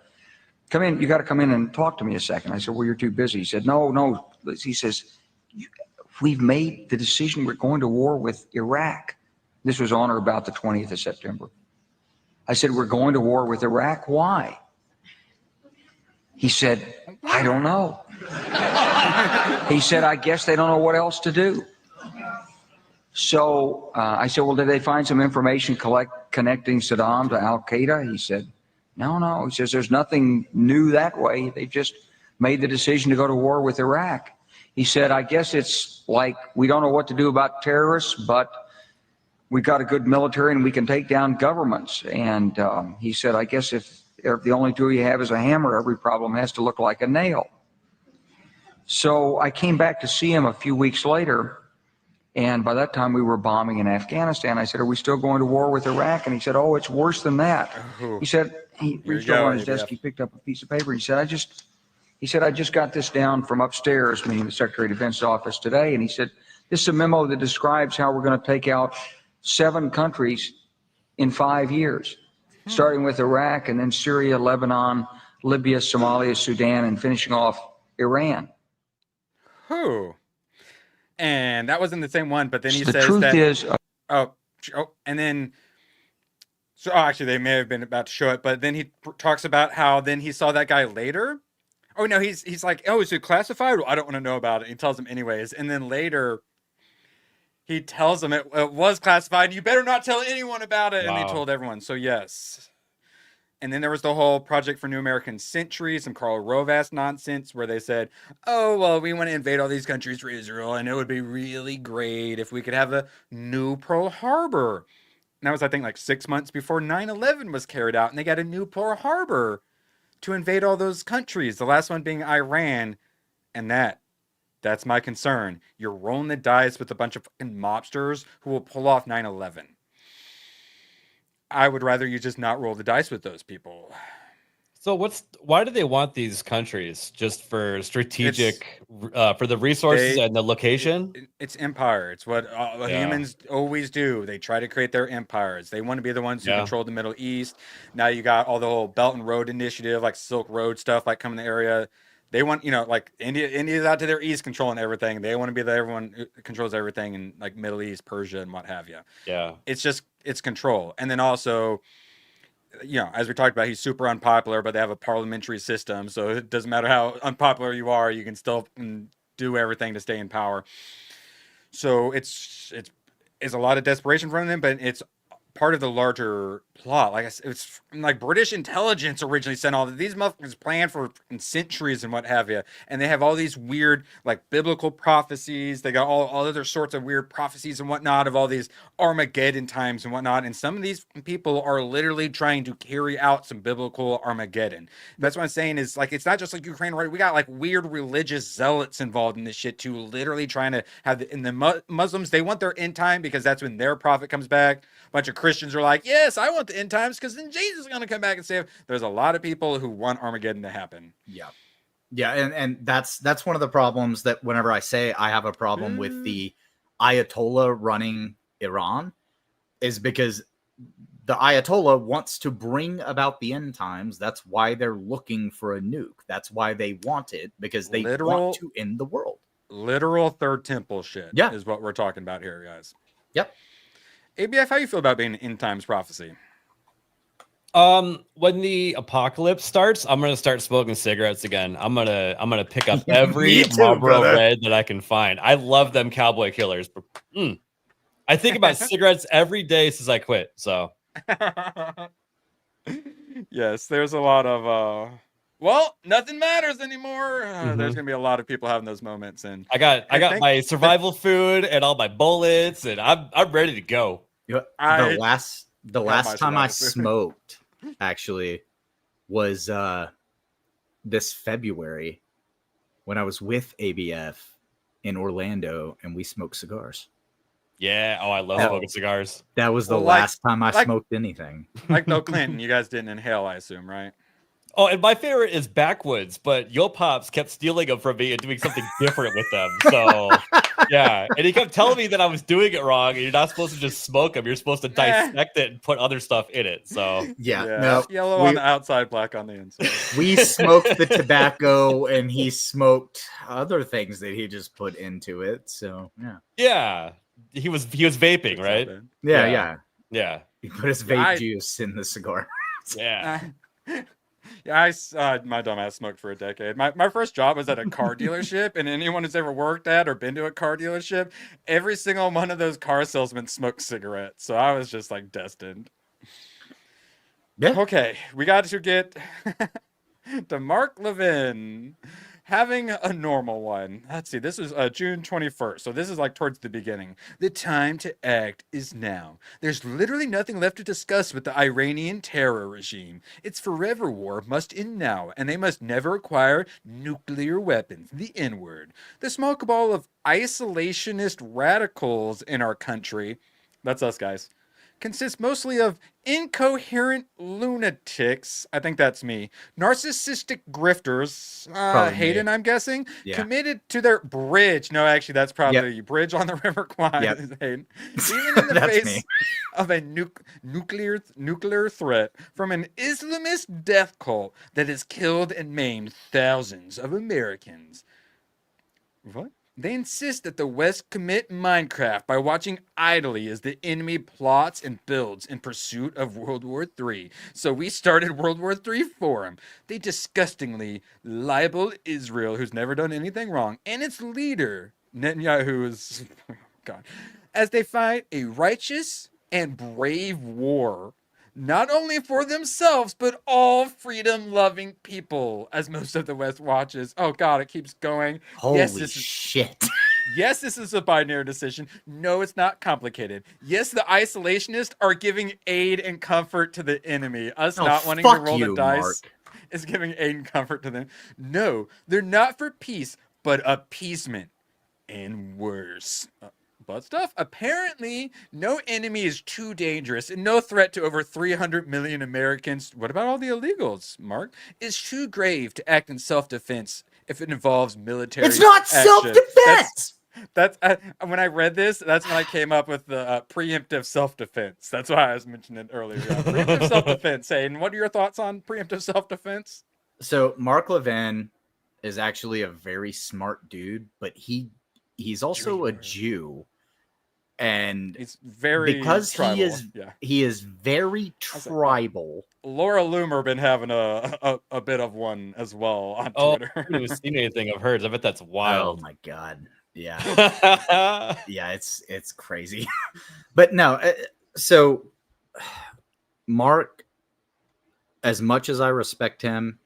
come in. You got to come in and talk to me a second." I said, "Well, you're too busy." He said, No. He says, "We've made the decision. We're going to war with Iraq." This was on or about the 20th of September. I said, "We're going to war with Iraq. Why?" He said, "I don't know." He said, "I guess they don't know what else to do." So I said, "Well, did they find some information connecting Saddam to Al Qaeda?" He said, No. He says there's nothing new that way. They just made the decision to go to war with Iraq. He said, I guess it's like we don't know what to do about terrorists, but we got a good military and we can take down governments. And he said, I guess if the only tool you have is a hammer, every problem has to look like a nail. So I came back to see him a few weeks later, and by that time we were bombing in Afghanistan. I said, are we still going to war with Iraq? And he said, oh, it's worse than that. He said, he reached over on his desk, he picked up a piece of paper. He said, I just got this down from upstairs, meaning the Secretary of Defense's office today. And he said, this is a memo that describes how we're going to take out 7 countries in 5 years, starting with Iraq and then Syria, Lebanon, Libya, Somalia, Sudan, and finishing off Iran. And that wasn't the same one, but then he The says truth that is, and then actually they may have been about to show it, but then he talks about how then he saw that guy later. Oh no, he's like, oh, is it classified? Well, I don't want to know about it. He tells him anyways, and then later he tells him it was classified. You better not tell anyone about it. Wow. And they told everyone. So yes. And then there was the whole Project for New American Century, some Karl Rovast nonsense where they said, oh, well, we want to invade all these countries for Israel, and it would be really great if we could have a new Pearl Harbor. And that was, I think, like 6 months before 9/11 was carried out, and they got a new Pearl Harbor to invade all those countries, the last one being Iran. And that's my concern. You're rolling the dice with a bunch of fucking mobsters who will pull off 9/11. I would rather you just not roll the dice with those people. So why do they want these countries? Just for strategic, for the resources and the location? It's empire. It's what humans always do. They try to create their empires. They want to be the ones who control the Middle East. Now you got all the whole Belt and Road Initiative, like Silk Road stuff, like coming in the area. They want, like India's out to their east controlling everything. They want to be everyone who controls everything in like Middle East, Persia, and what have you. Yeah. It's control. And then also, as we talked about, he's super unpopular, but they have a parliamentary system. So it doesn't matter how unpopular you are, you can still do everything to stay in power. So it's a lot of desperation from them, but it's part of the larger plot. Like it's like British intelligence originally sent all these motherfuckers planned for centuries and what have you, and they have all these weird like biblical prophecies. They got all other sorts of weird prophecies and whatnot of all these Armageddon times and whatnot. And some of these people are literally trying to carry out some biblical Armageddon. That's what I'm saying is like it's not just like Ukraine, right? We got like weird religious zealots involved in this shit too, literally trying to have the Muslims. They want their end time because that's when their prophet comes back. A bunch of Christians are like, yes, I want the end times because then Jesus is going to come back and save. There's a lot of people who want Armageddon to happen. Yeah, and that's one of the problems that whenever I say I have a problem with the Ayatollah running Iran is because the Ayatollah wants to bring about the end times. That's why they're looking for a nuke. That's why they want it, because they want to end the world. Literal third temple shit is what we're talking about here, guys. Yep. ABF, how you feel about being an end times prophecy? When the apocalypse starts, I'm gonna start smoking cigarettes again. I'm gonna pick up every Marlboro Red that I can find. I love them cowboy killers. I think about cigarettes every day since I quit. So yes, there's a lot of nothing matters anymore. There's gonna be a lot of people having those moments, and I got my survival food and all my bullets, and I'm ready to go. The last time I smoked actually was this February when I was with ABF in Orlando and we smoked cigars. Yeah. Oh, I love smoking cigars. That was the last time I smoked anything. Like Bill Clinton, you guys didn't inhale, I assume, right? Oh, and my favorite is backwoods, but Yo Pops kept stealing them from me and doing something different with them. So, yeah. And he kept telling me that I was doing it wrong, and you're not supposed to just smoke them. You're supposed to dissect it and put other stuff in it. So, no, yellow on the outside, black on the inside. We smoked the tobacco, and he smoked other things that he just put into it. So, yeah. He was vaping, right? Yeah. He put his vape juice in the cigar. Yeah. Yeah, my dumbass smoked for a decade. My first job was at a car dealership, and anyone who's ever worked at or been to a car dealership, every single one of those car salesmen smoked cigarettes. So I was just like destined. Yeah. Okay, we got to get to Mark Levin having a normal one. Let's see, this is June 21st, so this is like towards the beginning. The time to act is now. There's literally nothing left to discuss with the Iranian terror regime. Its forever war must end now, and they must never acquire nuclear weapons, the N-word. The small cabal of isolationist radicals in our country, that's us guys, consists mostly of incoherent lunatics. I think that's me. Narcissistic grifters. Hayden, I'm guessing. Yeah. Committed to their bridge. No, actually, that's probably bridge on the River Kwai. Yep. Hayden. Even in the face of a nuclear threat from an Islamist death cult that has killed and maimed thousands of Americans. What? They insist that the West commit Minecraft by watching idly as the enemy plots and builds in pursuit of World War III. So we started World War III for them. They disgustingly libel Israel, who's never done anything wrong, and its leader, Netanyahu, is, God, as they fight a righteous and brave war. Not only for themselves, but all freedom-loving people, as most of the West watches. Oh, God, it keeps going. Holy shit. Yes, this is a binary decision. No, it's not complicated. Yes, the isolationists are giving aid and comfort to the enemy. Us not wanting to roll the dice is giving aid and comfort to them. No, they're not for peace, but appeasement. And worse. But stuff. Apparently, no enemy is too dangerous and no threat to over 300 million Americans. What about all the illegals, Mark? Is too grave to act in self-defense if it involves military It's not action. self-defense! That's when I read this, that's when I came up with the preemptive self-defense. That's why I was mentioning it earlier. Yeah. Preemptive self-defense. Hayden, what are your thoughts on preemptive self-defense? So, Mark Levin is actually a very smart dude, but he's also a Jew. And it's very because tribal. he is very tribal. Laura Loomer been having a bit of one as well on Twitter. I haven't even seen anything of hers. I bet that's wild. Oh my God. Yeah. Yeah, it's crazy. But no, so Mark, as much as I respect him,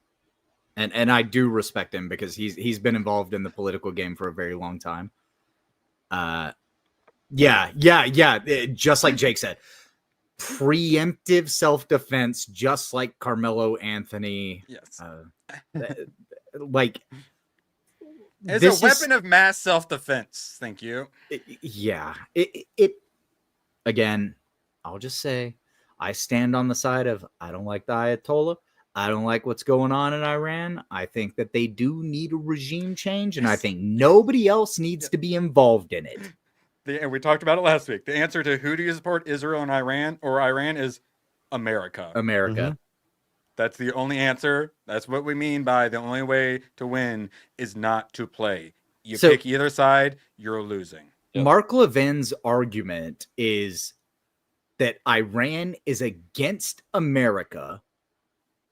and I do respect him because he's been involved in the political game for a very long time. Yeah. Just like Jake said, preemptive self-defense, just like Carmelo Anthony. Yes. Like, it's a weapon of mass self-defense. Thank you. Yeah. It again, I'll just say, I stand on the side of, I don't like the Ayatollah. I don't like what's going on in Iran. I think that they do need a regime change, and I think nobody else needs to be involved in it. And we talked about it last week. The answer to who do you support, Israel and Iran, or Iran, is America. America. Mm-hmm. That's the only answer. That's what we mean by the only way to win is not to play. You pick either side, you're losing. Yep. Mark Levin's argument is that Iran is against America,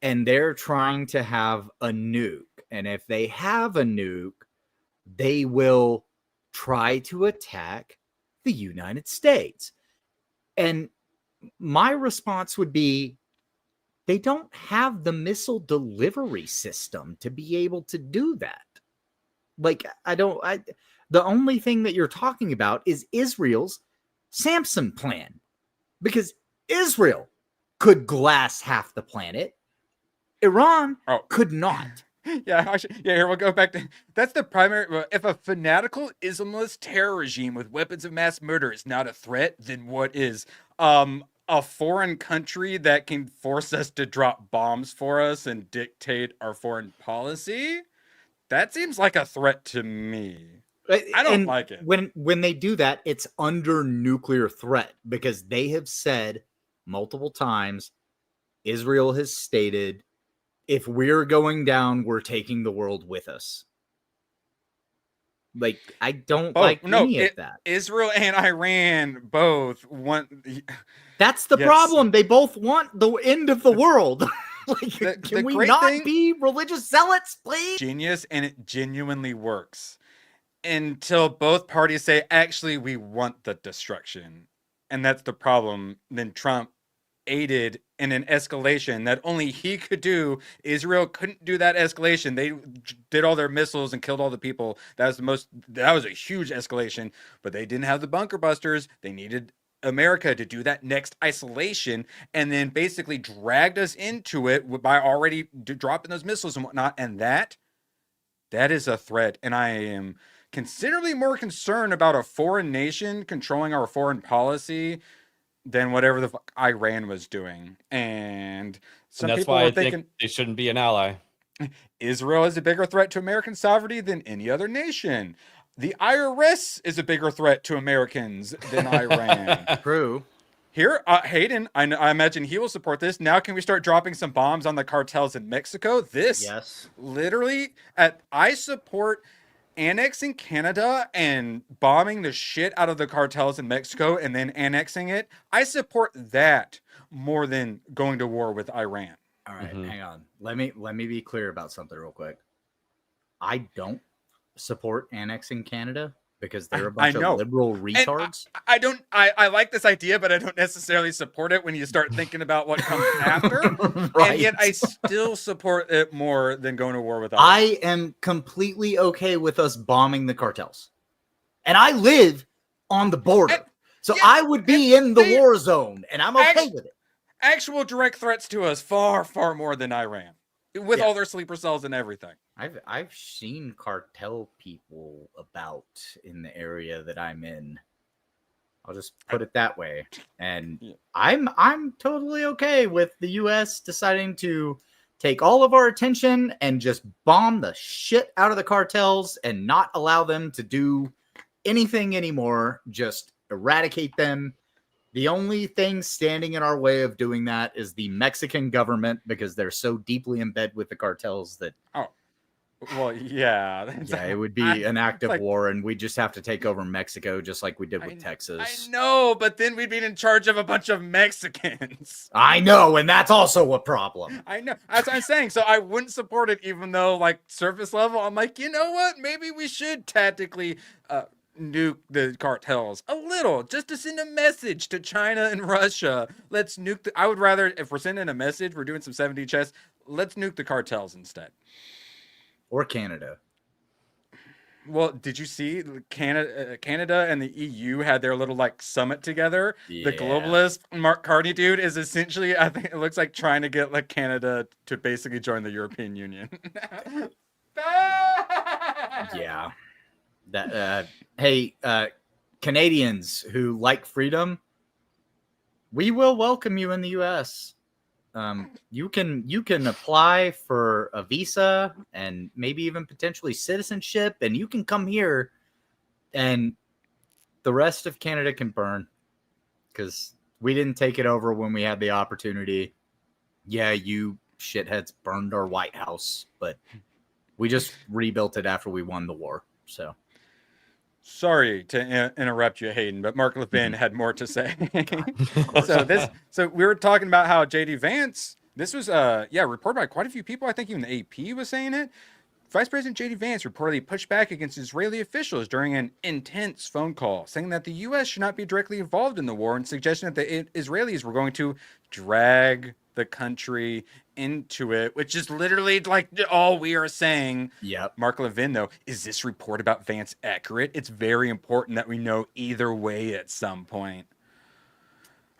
and they're trying to have a nuke. And if they have a nuke, they will try to attack the United States. And my response would be, they don't have the missile delivery system to be able to do that. Like, the only thing that you're talking about is Israel's Samson plan, because Israel could glass half the planet. Iran could not. Here we'll go back to that's the primary. If a fanatical Islamist terror regime with weapons of mass murder is not a threat, then what is? A foreign country that can force us to drop bombs for us and dictate our foreign policy? That seems like a threat to me. I don't like it. When they do that, it's under nuclear threat, because they have said multiple times, Israel has stated, if we're going down, we're taking the world with us. Like, I don't like any of that. Israel and Iran both want... That's the problem. They both want the end of the world. Like, can we not be religious zealots, please? Genius, and it genuinely works. Until both parties say, actually, we want the destruction. And that's the problem. Then Trump aided in an escalation that only he could do. Israel couldn't do that escalation. They did all their missiles and killed all the people. That was a huge escalation, but they didn't have the bunker busters. They needed America to do that next isolation, and then basically dragged us into it by already dropping those missiles and whatnot. And that is a threat. And I am considerably more concerned about a foreign nation controlling our foreign policy than whatever the fuck Iran was doing. And some that's people why were I thinking think they shouldn't be an ally. Israel is a bigger threat to American sovereignty than any other nation. The IRS is a bigger threat to Americans than Iran. True. Here, Hayden, I imagine he will support this. Now, can we start dropping some bombs on the cartels in Mexico? Yes. Literally, I support annexing Canada and bombing the shit out of the cartels in Mexico and then annexing it. I support that more than going to war with Iran. All right, hang on. Let me be clear about something real quick. I don't support annexing Canada because they're a bunch of liberal retards. I like this idea, but I don't necessarily support it when you start thinking about what comes after. Right. And yet I still support it more than going to war with Iran. I am completely okay with us bombing the cartels. And I live on the border. I would be in the war zone, and I'm okay with it. Actual direct threats to us far, far more than Iran. With all their sleeper cells and everything. I've seen cartel people about in the area that I'm in. I'll just put it that way. And I'm totally okay with the US deciding to take all of our attention and just bomb the shit out of the cartels and not allow them to do anything anymore. Just eradicate them. The only thing standing in our way of doing that is the Mexican government, because they're so deeply in bed with the cartels that. Oh, well, yeah. It would be an act of war, and we just have to take over Mexico, just like we did with Texas. I know, but then we'd be in charge of a bunch of Mexicans. I know, and that's also a problem. I know. That's what I'm saying. So I wouldn't support it, even though, like, surface level, I'm like, you know what? Maybe we should tactically nuke the cartels a little, just to send a message to China and Russia. Let's nuke I would rather, if we're sending a message, we're doing some 7D chess, let's nuke the cartels instead. Or Canada. Well, did you see Canada and the EU had their little like summit together? Yeah. The globalist Mark Carney dude is essentially, I think it looks like trying to get like Canada to basically join the European Union. Yeah. That hey, Canadians who like freedom, we will welcome you in the US. You can apply for a visa and maybe even potentially citizenship, and you can come here, and the rest of Canada can burn because we didn't take it over when we had the opportunity. Yeah, you shitheads burned our White House, but we just rebuilt it after we won the war. So. Sorry to interrupt you, Hayden, but Mark Levin had more to say. So we were talking about how JD Vance, this was reported by quite a few people. I think even the AP was saying it. Vice President JD Vance reportedly pushed back against Israeli officials during an intense phone call, saying that the U.S. should not be directly involved in the war and suggesting that the Israelis were going to drag the country into it, which is literally like all we are saying. Yep. Mark Levin, though, is this report about Vance accurate? It's very important that we know either way at some point.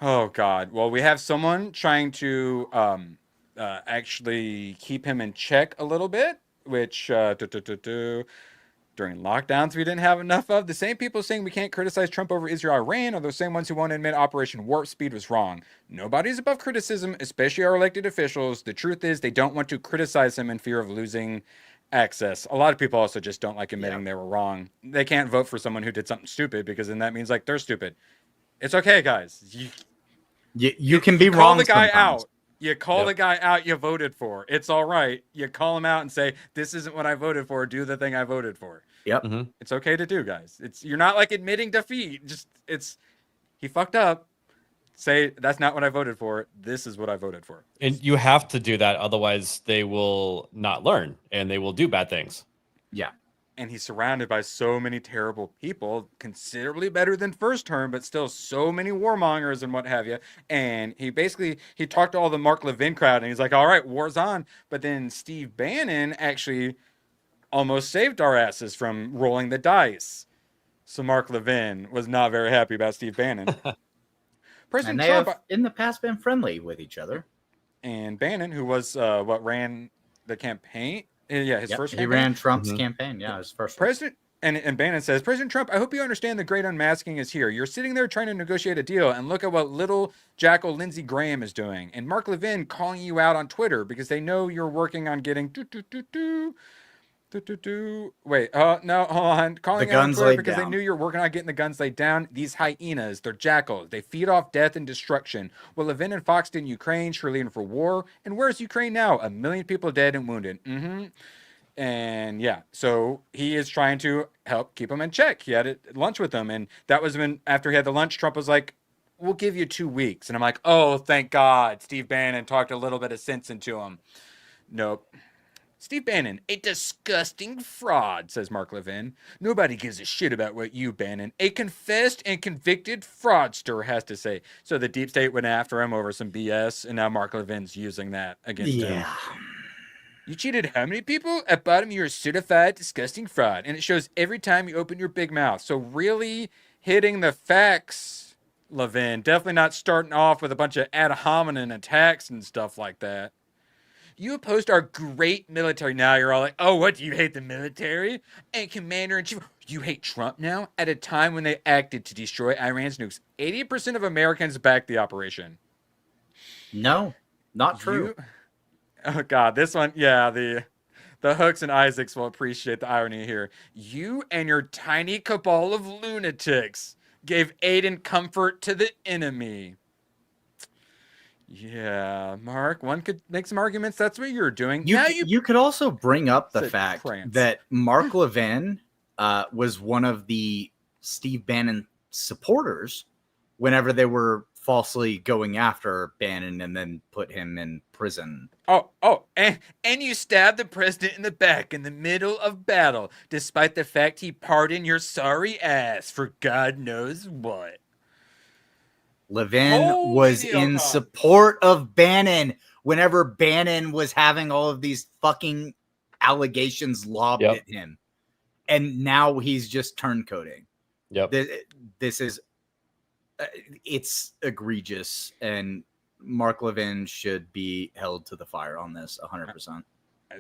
Oh, God. Well, we have someone trying to actually keep him in check a little bit, which during lockdowns we didn't have enough of. The same people saying we can't criticize Trump over Israel-Iran are those same ones who won't admit Operation Warp Speed was wrong. Nobody's above criticism, especially our elected officials. The truth is they don't want to criticize him in fear of losing access. A lot of people also just don't like admitting they were wrong. They can't vote for someone who did something stupid because then that means like they're stupid. It's okay, guys. You can be call wrong the guy sometimes. out. You call the guy out you voted for. It's all right. You call him out and say, this isn't what I voted for. Do the thing I voted for. Yep. Mm-hmm. It's okay to do, guys. You're not like admitting defeat. He fucked up. Say, that's not what I voted for. This is what I voted for. And you have to do that. Otherwise, they will not learn and they will do bad things. Yeah. and he's surrounded by so many terrible people, considerably better than first term, but still so many warmongers and what have you. And he talked to all the Mark Levin crowd, and he's like, all right, war's on. But then Steve Bannon actually almost saved our asses from rolling the dice. So Mark Levin was not very happy about Steve Bannon. President Trump have in the past been friendly with each other. And Bannon, who was ran the campaign. Yeah, his first campaign. He ran Trump's campaign. Yeah, his first President and Bannon says, President Trump, I hope you understand the great unmasking is here. You're sitting there trying to negotiate a deal, and look at what little jackal Lindsey Graham is doing. And Mark Levin calling you out on Twitter because they know you're working on getting Wait, no, hold on. Calling out on Twitter because they knew you're working on getting the guns laid down. These hyenas, they're jackals. They feed off death and destruction. Well, Levin and Fox did in Ukraine, surely in for war. And where's Ukraine now? 1 million people dead and wounded. And yeah, so he is trying to help keep them in check. He had lunch with them, and that was when, after he had the lunch, Trump was like, we'll give you 2 weeks. And I'm like, oh, thank God. Steve Bannon talked a little bit of sense into him. Nope. Steve Bannon, a disgusting fraud, says Mark Levin. Nobody gives a shit about what you, Bannon, a confessed and convicted fraudster, has to say. So the deep state went after him over some BS, and now Mark Levin's using that against him. You cheated how many people? At bottom, you're a certified disgusting fraud, and it shows every time you open your big mouth. So really hitting the facts, Levin. Definitely not starting off with a bunch of ad hominem attacks and stuff like that. You opposed our great military. Now you're all like, oh, what, do you hate the military? And Commander-in-Chief, you hate Trump now? At a time when they acted to destroy Iran's nukes. 80% of Americans backed the operation. No, not true. Oh, God, this one, yeah, the Hooks and Isaacs will appreciate the irony here. You and your tiny cabal of lunatics gave aid and comfort to the enemy. Yeah, Mark, one could make some arguments that's what you're doing. You could also bring up the fact that Mark Levin was one of the Steve Bannon supporters whenever they were falsely going after Bannon and then put him in prison. And you stabbed the president in the back in the middle of battle, despite the fact he pardoned your sorry ass for God knows what. Levin was in support of Bannon whenever Bannon was having all of these fucking allegations lobbed at him. And now he's just turncoating. Yep. This is, it's egregious. And Mark Levin should be held to the fire on this 100%.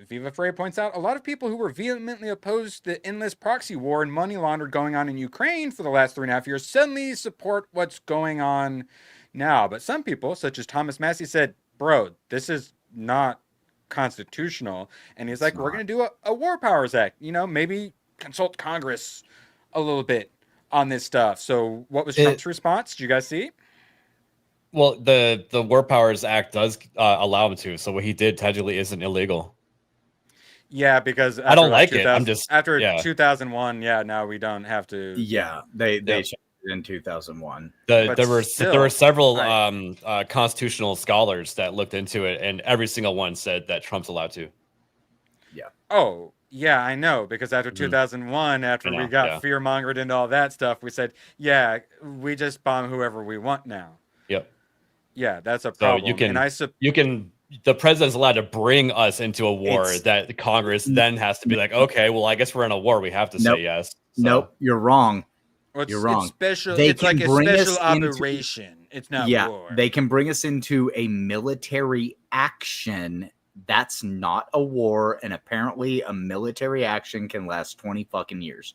Viva Frey points out, a lot of people who were vehemently opposed to the endless proxy war and money laundered going on in Ukraine for the last 3.5 years suddenly support what's going on now. But some people, such as Thomas Massey, said, bro, this is not constitutional. And he's like, we're going to do a War Powers Act. You know, maybe consult Congress a little bit on this stuff. So what was Trump's response? Did you guys see? Well, the War Powers Act does allow him to. So what he did technically isn't illegal. Yeah, because I don't like it. I'm just after 2001. Yeah, now we don't have to. Yeah, they changed it in 2001. There were several constitutional scholars that looked into it, and every single one said that Trump's allowed to. Yeah. Oh, yeah, I know, because after 2001, after we got fear mongered into all that stuff, we said, yeah, we just bomb whoever we want now. Yep. Yeah, that's a problem. So the president's allowed to bring us into a war that the Congress then has to be like, okay, well, I guess we're in a war. We have to say yes. So. Nope, you're wrong. You're wrong. It's special. It's like a special operation. It's not war. They can bring us into a military action. That's not a war, and apparently a military action can last 20 fucking years.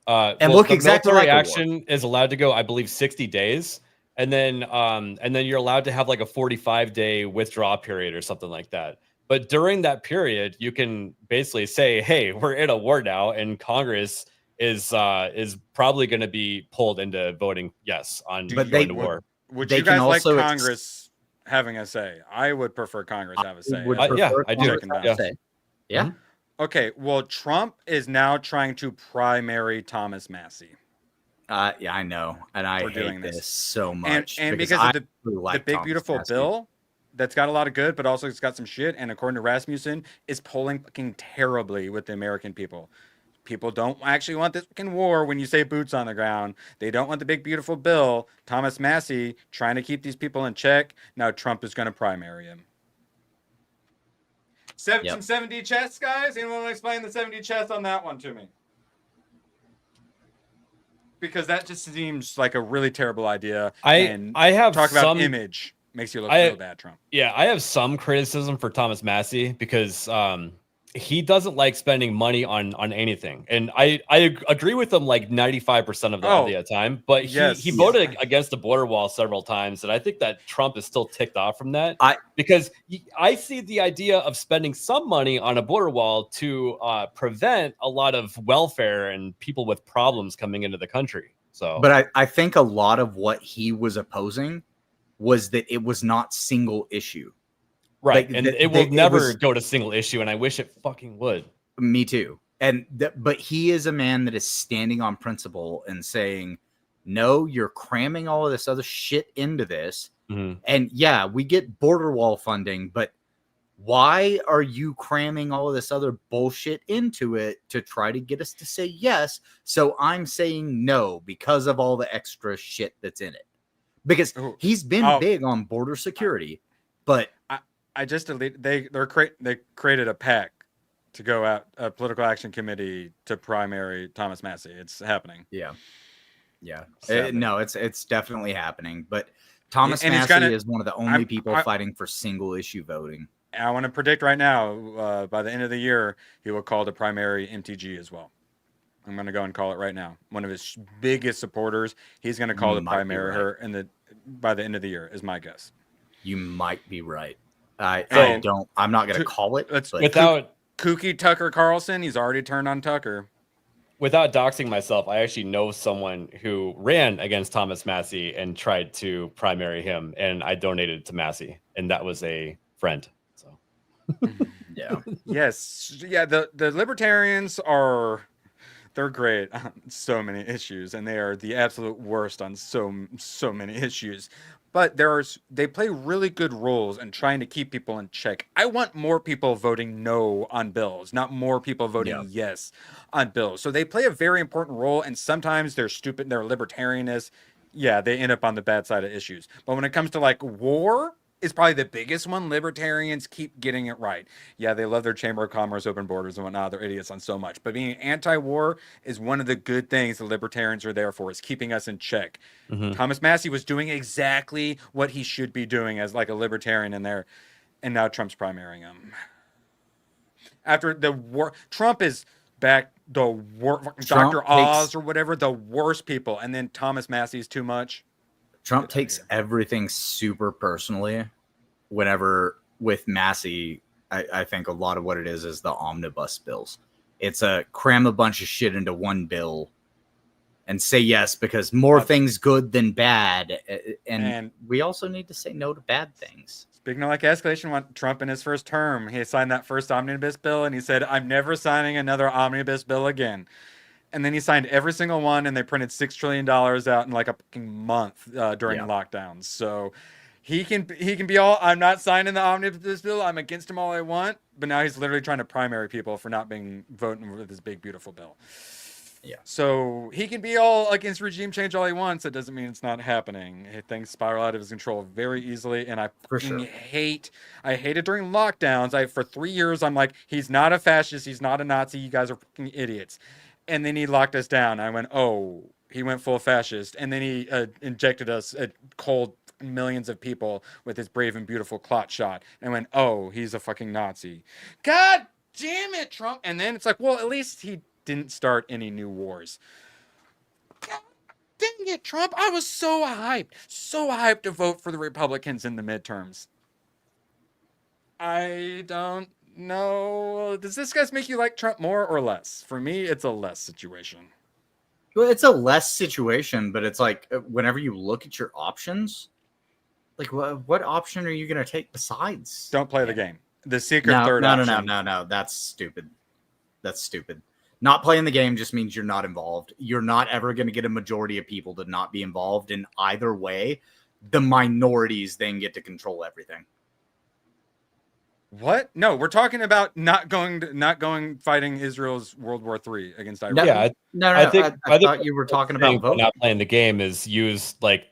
Look, exactly like action is allowed to go, I believe, 60 days. And then you're allowed to have like a 45-day withdrawal period or something like that. But during that period, you can basically say, "Hey, we're in a war now," and Congress is probably going to be pulled into voting yes on going to war. Would you guys like Congress having a say? I would prefer Congress have a say. I do. Yeah. Okay. Well, Trump is now trying to primary Thomas Massey. Yeah, I know, and I hate this so much. And because of the big beautiful bill that's got a lot of good, but also it's got some shit. And according to Rasmussen, is polling fucking terribly with the American people. People don't actually want this fucking war when you say boots on the ground. They don't want the big, beautiful bill. Thomas Massie trying to keep these people in check. Now Trump is going to primary him. Some 7D chess, guys? Anyone want to explain the 7D chess on that one to me? Because that just seems like a really terrible idea. I have talk about some image makes you look real bad, Trump. Yeah, I have some criticism for Thomas Massie because he doesn't like spending money on anything, and I agree with him like 95% of the time. But he voted against the border wall several times, and I think that Trump is still ticked off from that. Because I see the idea of spending some money on a border wall to prevent a lot of welfare and people with problems coming into the country. So, but I think a lot of what he was opposing was that it was not single issue. Right, and it will never go to single issue, and I wish it fucking would. Me too. But he is a man that is standing on principle and saying, no, you're cramming all of this other shit into this. Mm-hmm. And yeah, we get border wall funding, but why are you cramming all of this other bullshit into it to try to get us to say yes? So I'm saying no because of all the extra shit that's in it. Because he's been big on border security, but I just deleted. They created a PAC to go out, a political action committee to primary Thomas Massie. It's happening. Yeah. No, it's definitely happening. But Thomas Massie is one of the only people fighting for single issue voting. I want to predict right now, by the end of the year, he will call the primary MTG as well. I'm going to go and call it right now. One of his biggest supporters, he's going to call the primary her by the end of the year, is my guess. You might be right. I'm not going to call it. Without kooky Tucker Carlson, he's already turned on Tucker. Without doxing myself, I actually know someone who ran against Thomas Massie and tried to primary him, and I donated to Massie, and that was a friend. So, yeah, yes, yeah. The libertarians they're great on so many issues, and they are the absolute worst on so many issues. But they play really good roles in trying to keep people in check. I want more people voting no on bills, not more people voting yes on bills. So they play a very important role, and sometimes they're stupid, they're libertarianists. Yeah, they end up on the bad side of issues. But when it comes to like war, is probably the biggest one. Libertarians keep getting it right. Yeah, they love their Chamber of Commerce, open borders, and whatnot. They're idiots on so much. But being anti-war is one of the good things the libertarians are there for, is keeping us in check. Mm-hmm. Thomas Massie was doing exactly what he should be doing as like a libertarian in there. And now Trump's primarying him. After the war, Trump is back the worst, Dr. Oz or whatever, the worst people. And then Thomas Massie is too much. Trump takes everything super personally. Whenever with Massie, I think a lot of what it is the omnibus bills. It's a cram a bunch of shit into one bill and say yes because more things good than bad. And we also need to say no to bad things. Speaking of like escalation, Trump in his first term, he signed that first omnibus bill and he said, I'm never signing another omnibus bill again. And then he signed every single one, and they printed $6 trillion out in like a fucking month during lockdowns. So he can be all, I'm not signing the omnibus bill. I'm against him all I want. But now he's literally trying to primary people for not voting with this big, beautiful bill. Yeah. So he can be all against regime change all he wants. It doesn't mean it's not happening. Things spiral out of his control very easily. And I hate it during lockdowns. For 3 years, I'm like, he's not a fascist. He's not a Nazi. You guys are fucking idiots. And then he locked us down. I went, oh, he went full fascist. And then he injected us cold millions of people with his brave and beautiful clot shot. And I went, oh, he's a fucking Nazi. God damn it, Trump. And then it's like, well, at least he didn't start any new wars. God dang it, Trump. I was so hyped to vote for the Republicans in the midterms. I don't know. Does this guys make you like Trump more or less? For me, it's a less situation. Well, it's a less situation, but it's like whenever you look at your options, like what option are you going to take besides? Don't play the game. The secret third option. No. That's stupid. Not playing the game just means you're not involved. You're not ever going to get a majority of people to not be involved in either way. The minorities then get to control everything. What? No, we're talking about not going fighting Israel's World War III against Iran. Yeah, I think thought you were talking about voting. Not playing the game is use like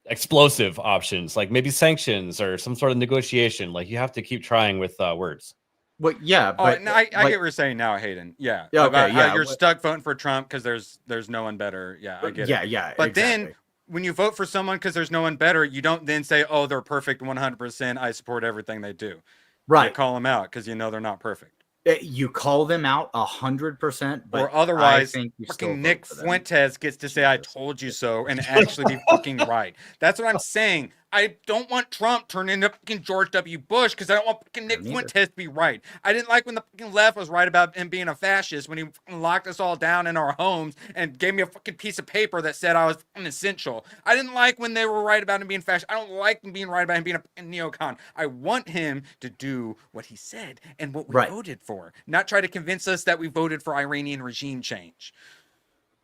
explosive options, like maybe sanctions or some sort of negotiation. Like you have to keep trying with words. Well, yeah, but I get what you're saying now, Hayden. Yeah, Yeah, about okay, how yeah. you're stuck voting for Trump because there's no one better. Yeah, I get it. Yeah, But exactly. then when you vote for someone because there's no one better, you don't then say, "Oh, they're perfect 100%. I support everything they do." Right. You call them out because you know they're not perfect. You call them out 100%, but Or otherwise, I think you still fucking Nick vote for them. Fuentes gets to say, "I told you so," and actually be fucking right. That's what I'm saying. I don't want Trump turning into fucking George W. Bush because I don't want fucking Nick Fuentes to be right. I didn't like when the fucking left was right about him being a fascist when he fucking locked us all down in our homes and gave me a fucking piece of paper that said I was fucking essential. I didn't like when they were right about him being fascist. I don't like him being right about him being a fucking neocon. I want him to do what he said and what we voted for, not try to convince us that we voted for Iranian regime change.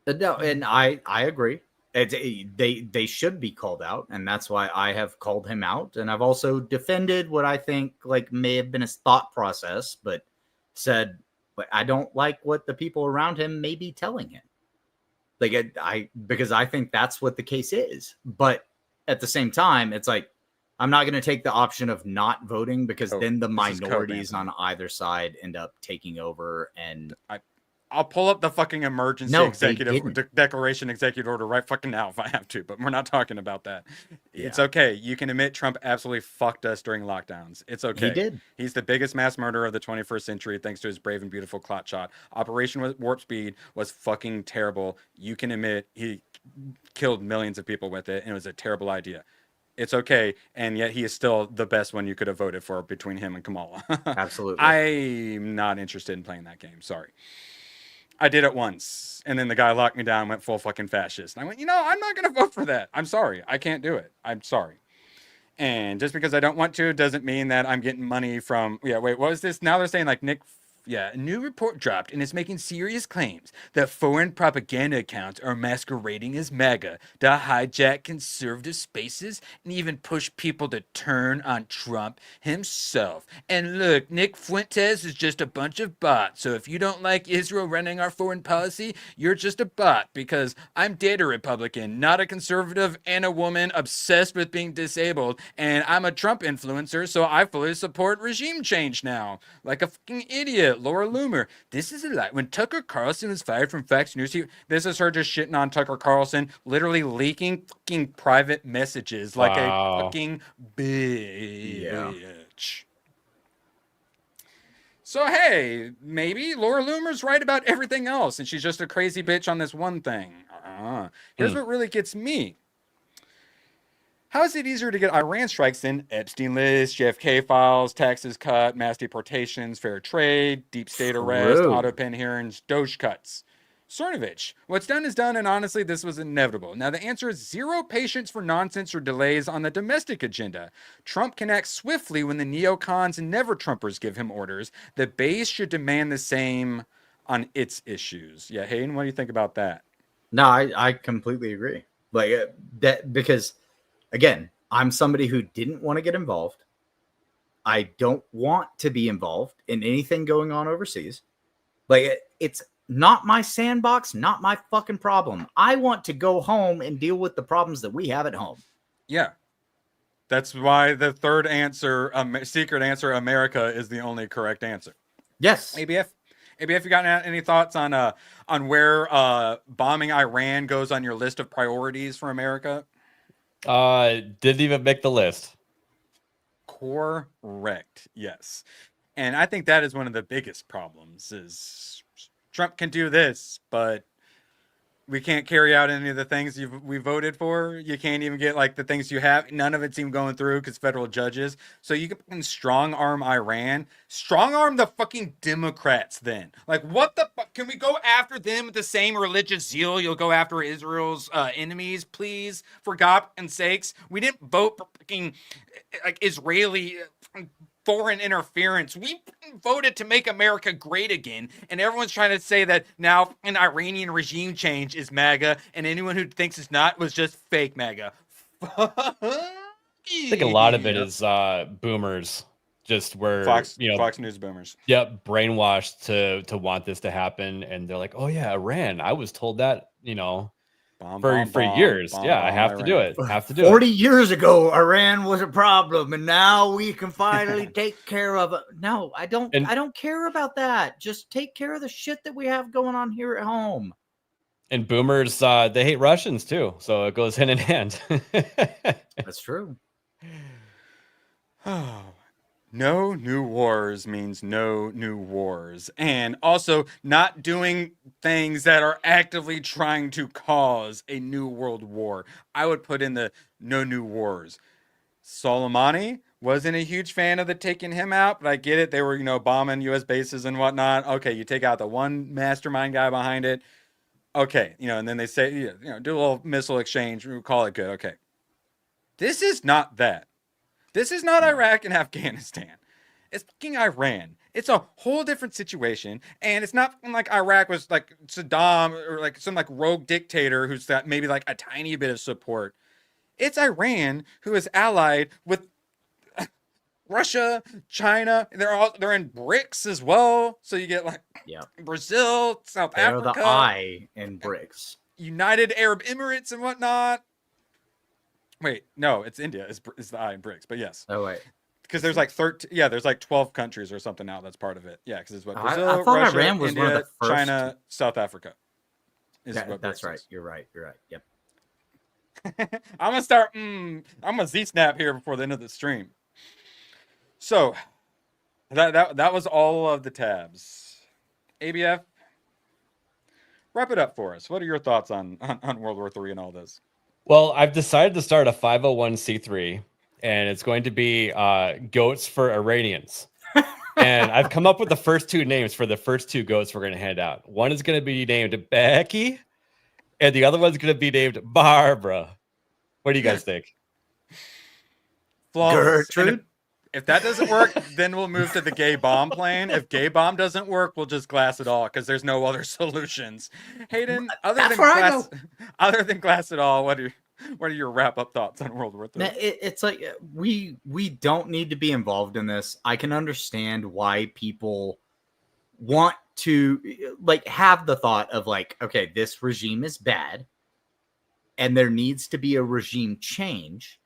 No, and I agree. They should be called out, and that's why I have called him out, and I've also defended what I think like may have been his thought process, but said, but I don't like what the people around him may be telling him. Like because I think that's what the case is, but at the same time, it's like I'm not going to take the option of not voting because then the minorities on either side end up taking over, and I'll pull up the fucking emergency declaration executive order right fucking now if I have to, but we're not talking about that. Yeah. It's okay. You can admit Trump absolutely fucked us during lockdowns. It's okay. He did. He's the biggest mass murderer of the 21st century thanks to his brave and beautiful clot shot. Operation Warp Speed was fucking terrible. You can admit he killed millions of people with it and it was a terrible idea. It's okay, and yet he is still the best one you could have voted for between him and Kamala. Absolutely. I'm not interested in playing that game. Sorry. I did it once, and then the guy locked me down and went full fucking fascist. And I went, I'm not going to vote for that. I'm sorry. I can't do it. I'm sorry. And just because I don't want to doesn't mean that I'm getting money from... Yeah, wait, what was this? Now they're saying, like, Nick... Yeah, a new report dropped and is making serious claims that foreign propaganda accounts are masquerading as MAGA to hijack conservative spaces and even push people to turn on Trump himself. And look, Nick Fuentes is just a bunch of bots. So if you don't like Israel running our foreign policy, you're just a bot because I'm dead a Republican, not a conservative and a woman obsessed with being disabled. And I'm a Trump influencer, so I fully support regime change now. Like a fucking idiot. Laura Loomer, this is a lie. When Tucker Carlson was fired from Fox News, this is her just shitting on Tucker Carlson, literally leaking fucking private messages like a fucking bitch. Yeah. So, hey, maybe Laura Loomer's right about everything else, and she's just a crazy bitch on this one thing. Here's what really gets me. How is it easier to get Iran strikes than Epstein list, JFK files, taxes cut, mass deportations, fair trade, deep state arrest, auto pen hearings, Doge cuts? Cernovich, what's done is done, and honestly, this was inevitable. Now, the answer is zero patience for nonsense or delays on the domestic agenda. Trump can act swiftly when the neocons and never-Trumpers give him orders. The base should demand the same on its issues. Yeah, Hayden, what do you think about that? No, I completely agree. Like that because... Again, I'm somebody who didn't want to get involved. I don't want to be involved in anything going on overseas. Like, it's not my sandbox, not my fucking problem. I want to go home and deal with the problems that we have at home. Yeah. That's why the third answer, secret answer, America, is the only correct answer. Yes. ABF, you got any thoughts on where bombing Iran goes on your list of priorities for America? Didn't even make the list. Correct. Yes. And I think that is one of the biggest problems is Trump can do this, but we can't carry out any of the things we voted for. You can't even get like the things you have. None of it's even going through because federal judges. So you can strong arm Iran, strong arm the fucking Democrats then. Like what the fuck? Can we go after them with the same religious zeal you'll go after Israel's enemies, please? For God's sakes. We didn't vote for fucking like Israeli foreign interference. We voted to make America great again, and everyone's trying to say that now an Iranian regime change is MAGA, and anyone who thinks it's not was just fake MAGA. Fucking I think a lot of it is boomers, just where Fox News boomers. Yep, brainwashed to want this to happen, and they're like, "Oh yeah, Iran. I was told that, for years. Yeah, I have to do it. Have to do 40 it." years ago, Iran was a problem, and now we can finally take care of it. No, I don't care about that. Just take care of the shit that we have going on here at home. And boomers, they hate Russians too, so it goes hand in hand. That's true. No new wars means no new wars. And also not doing things that are actively trying to cause a new world war. I would put in the no new wars. Soleimani wasn't a huge fan of the taking him out, but I get it. They were, bombing U.S. bases and whatnot. Okay, you take out the one mastermind guy behind it. Okay, and then they say, do a little missile exchange. We'll call it good. Okay. This is not that. This is not Iraq and Afghanistan. It's fucking Iran. It's a whole different situation. And it's not like Iraq was like Saddam or like some like rogue dictator who's got maybe like a tiny bit of support. It's Iran who is allied with Russia, China. They're in BRICS as well. So you get like Brazil, South Africa. They're the I in BRICS. United Arab Emirates and whatnot. Wait, no, it's India. Is the I in BRICS, but yes. Oh wait, because there's like 13. Yeah, there's like 12 countries or something now that's part of it. Yeah, because it's what Brazil, I thought Russia, Iran was India, one of the first. China, South Africa. That's right. You're right. Yep. I'm gonna start. I'm gonna Z-snap here before the end of the stream. So that was all of the tabs. ABF, wrap it up for us. What are your thoughts on World War III and all this? Well, I've decided to start a 501c3, and it's going to be goats for Iranians. And I've come up with the first two names for the first two goats we're going to hand out. One is going to be named Becky, and the other one's going to be named Barbara. What do you guys think? Flawless. Gertrude? If that doesn't work, then we'll move to the gay bomb plane. If gay bomb doesn't work, we'll just glass it all because there's no other solutions. Hayden, other than glass it all, what are your wrap up thoughts on World War III? It's like we don't need to be involved in this. I can understand why people want to like have the thought of like, okay, this regime is bad, and there needs to be a regime change.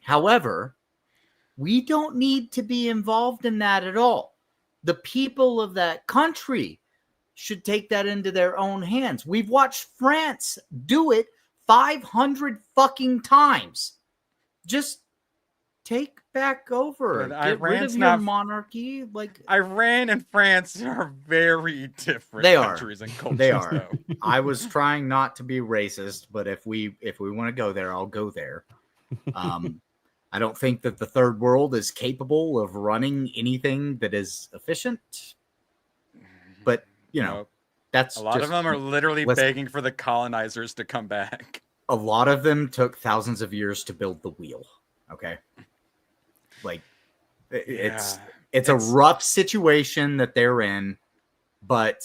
However, we don't need to be involved in that at all. The people of that country should take that into their own hands. We've watched France do it 500 fucking times. Just take back over. Get rid of your monarchy. Like Iran and France are very different countries and cultures. They are. I was trying not to be racist, but if we want to go there, I'll go there. I don't think that the third world is capable of running anything that is efficient. But, that's a lot of them are literally begging for the colonizers to come back. A lot of them took thousands of years to build the wheel. Okay. Like it's a rough situation that they're in, but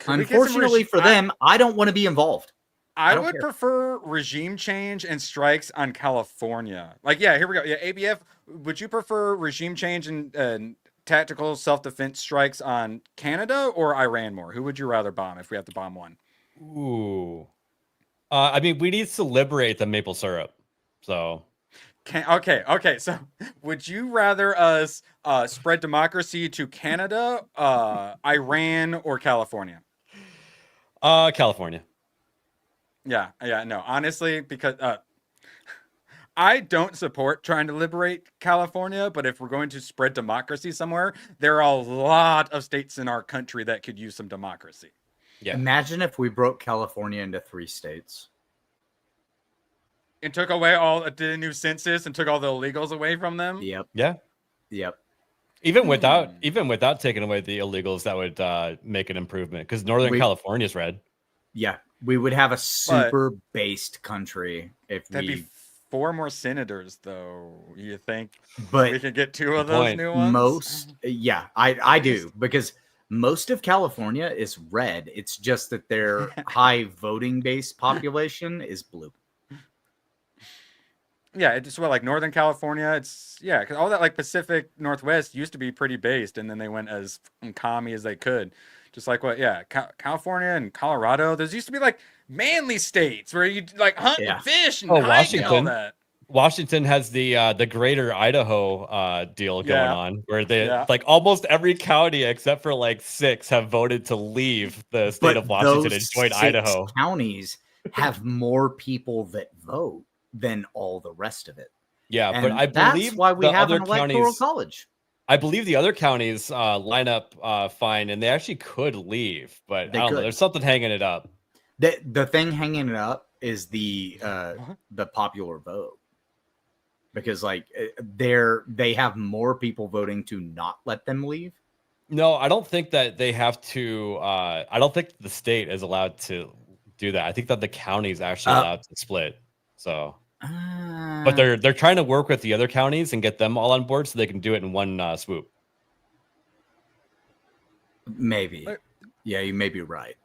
unfortunately for them, I don't want to be involved. I would prefer regime change and strikes on California. Like, yeah, here we go. Yeah, ABF, would you prefer regime change and tactical self-defense strikes on Canada or Iran more? Who would you rather bomb if we have to bomb one? Ooh. I mean, we need to liberate the maple syrup. So. Okay. So would you rather us spread democracy to Canada, Iran, or California? California. Yeah, no, honestly, because I don't support trying to liberate California, but if we're going to spread democracy somewhere, there are a lot of states in our country that could use some democracy. Yeah. Imagine if we broke California into 3 states. And took away did a new census and took all the illegals away from them? Yep. Yeah. Yep. Even without taking away the illegals, that would make an improvement because Northern California is red. Yeah. We would have a super based country if that'd be 4 more senators, though. You think? But we could get 2 of those new ones. I do because most of California is red. It's just that their high voting base population is blue. Yeah, it's just like Northern California. It's because all that like Pacific Northwest used to be pretty based, and then they went as commie as they could. Just like California and Colorado. Those used to be like manly states where you like hunt and fish and hike and all that. Washington has the Greater Idaho deal going on, where they like almost every county except for like 6 have voted to leave the state of Washington and join Idaho. Counties have more people that vote than all the rest of it. Yeah, and but I believe that's why we have an electoral college. I believe the other counties line up fine, and they actually could leave, but I don't know. There's something hanging it up. The thing hanging it up is the popular vote, because like they have more people voting to not let them leave. No, I don't think that they have to. I don't think the state is allowed to do that. I think that the county is actually allowed to split. So, but they're trying to work with the other counties and get them all on board so they can do it in one swoop. Maybe, yeah, you may be right.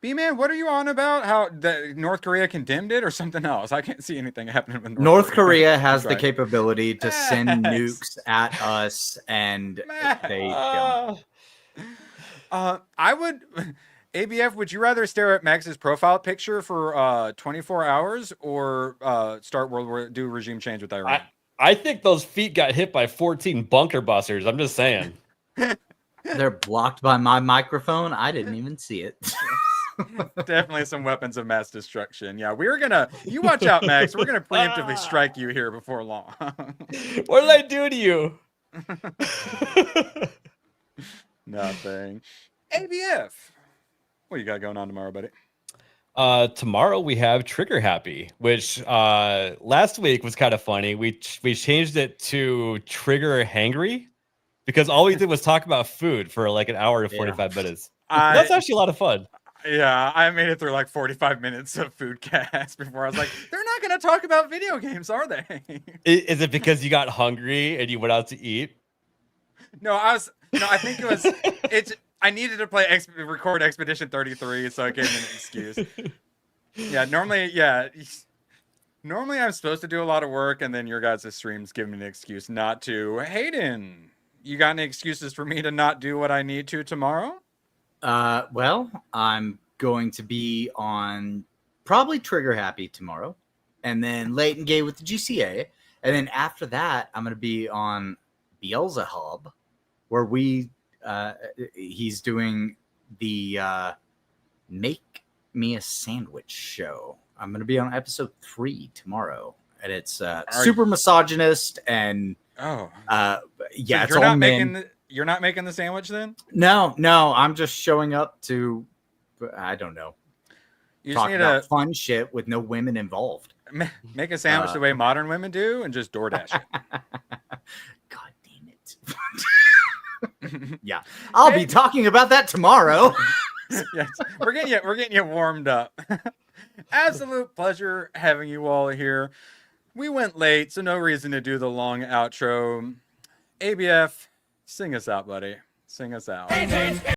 B-Man, what are you on about? How North Korea condemned it or something else? I can't see anything happening with North Korea has the capability to send nukes at us, and they don't. I would. ABF, would you rather stare at Max's profile picture for 24 hours or start do regime change with Iran? I think those feet got hit by 14 bunker busters. I'm just saying. They're blocked by my microphone. I didn't even see it. Definitely some weapons of mass destruction. Yeah, you watch out, Max. We're gonna preemptively strike you here before long. What did I do to you? Nothing. ABF. What you got going on tomorrow, buddy? Tomorrow we have Trigger Happy, which last week was kind of funny. We changed it to Trigger Hangry because all we did was talk about food for like an hour and 45 minutes. That's actually a lot of fun. Yeah, I made it through like 45 minutes of food cast before I was like, they're not going to talk about video games, are they? Is it because you got hungry and you went out to eat? No, I think it was, I needed to record Expedition 33, so I gave him an excuse. Normally I'm supposed to do a lot of work, and then your guys' streams give me an excuse not to. Hayden, you got any excuses for me to not do what I need to tomorrow? Well, I'm going to be on probably Trigger Happy tomorrow, and then Late and Gay with the GCA, and then after that, I'm going to be on Beelzehub, where he's doing the Make Me a Sandwich show. I'm going to be on episode 3 tomorrow, and it's super misogynist and it's all men. You're not making the sandwich then? No, I'm just showing up to, I don't know, talk about fun shit with no women involved. Make a sandwich the way modern women do and just DoorDash it. God damn it. Yeah, I'll be talking about that tomorrow. Yes, we're getting you warmed up. Absolute pleasure having you all here. We went late, so no reason to do the long outro. ABF, sing us out, buddy. Sing us out.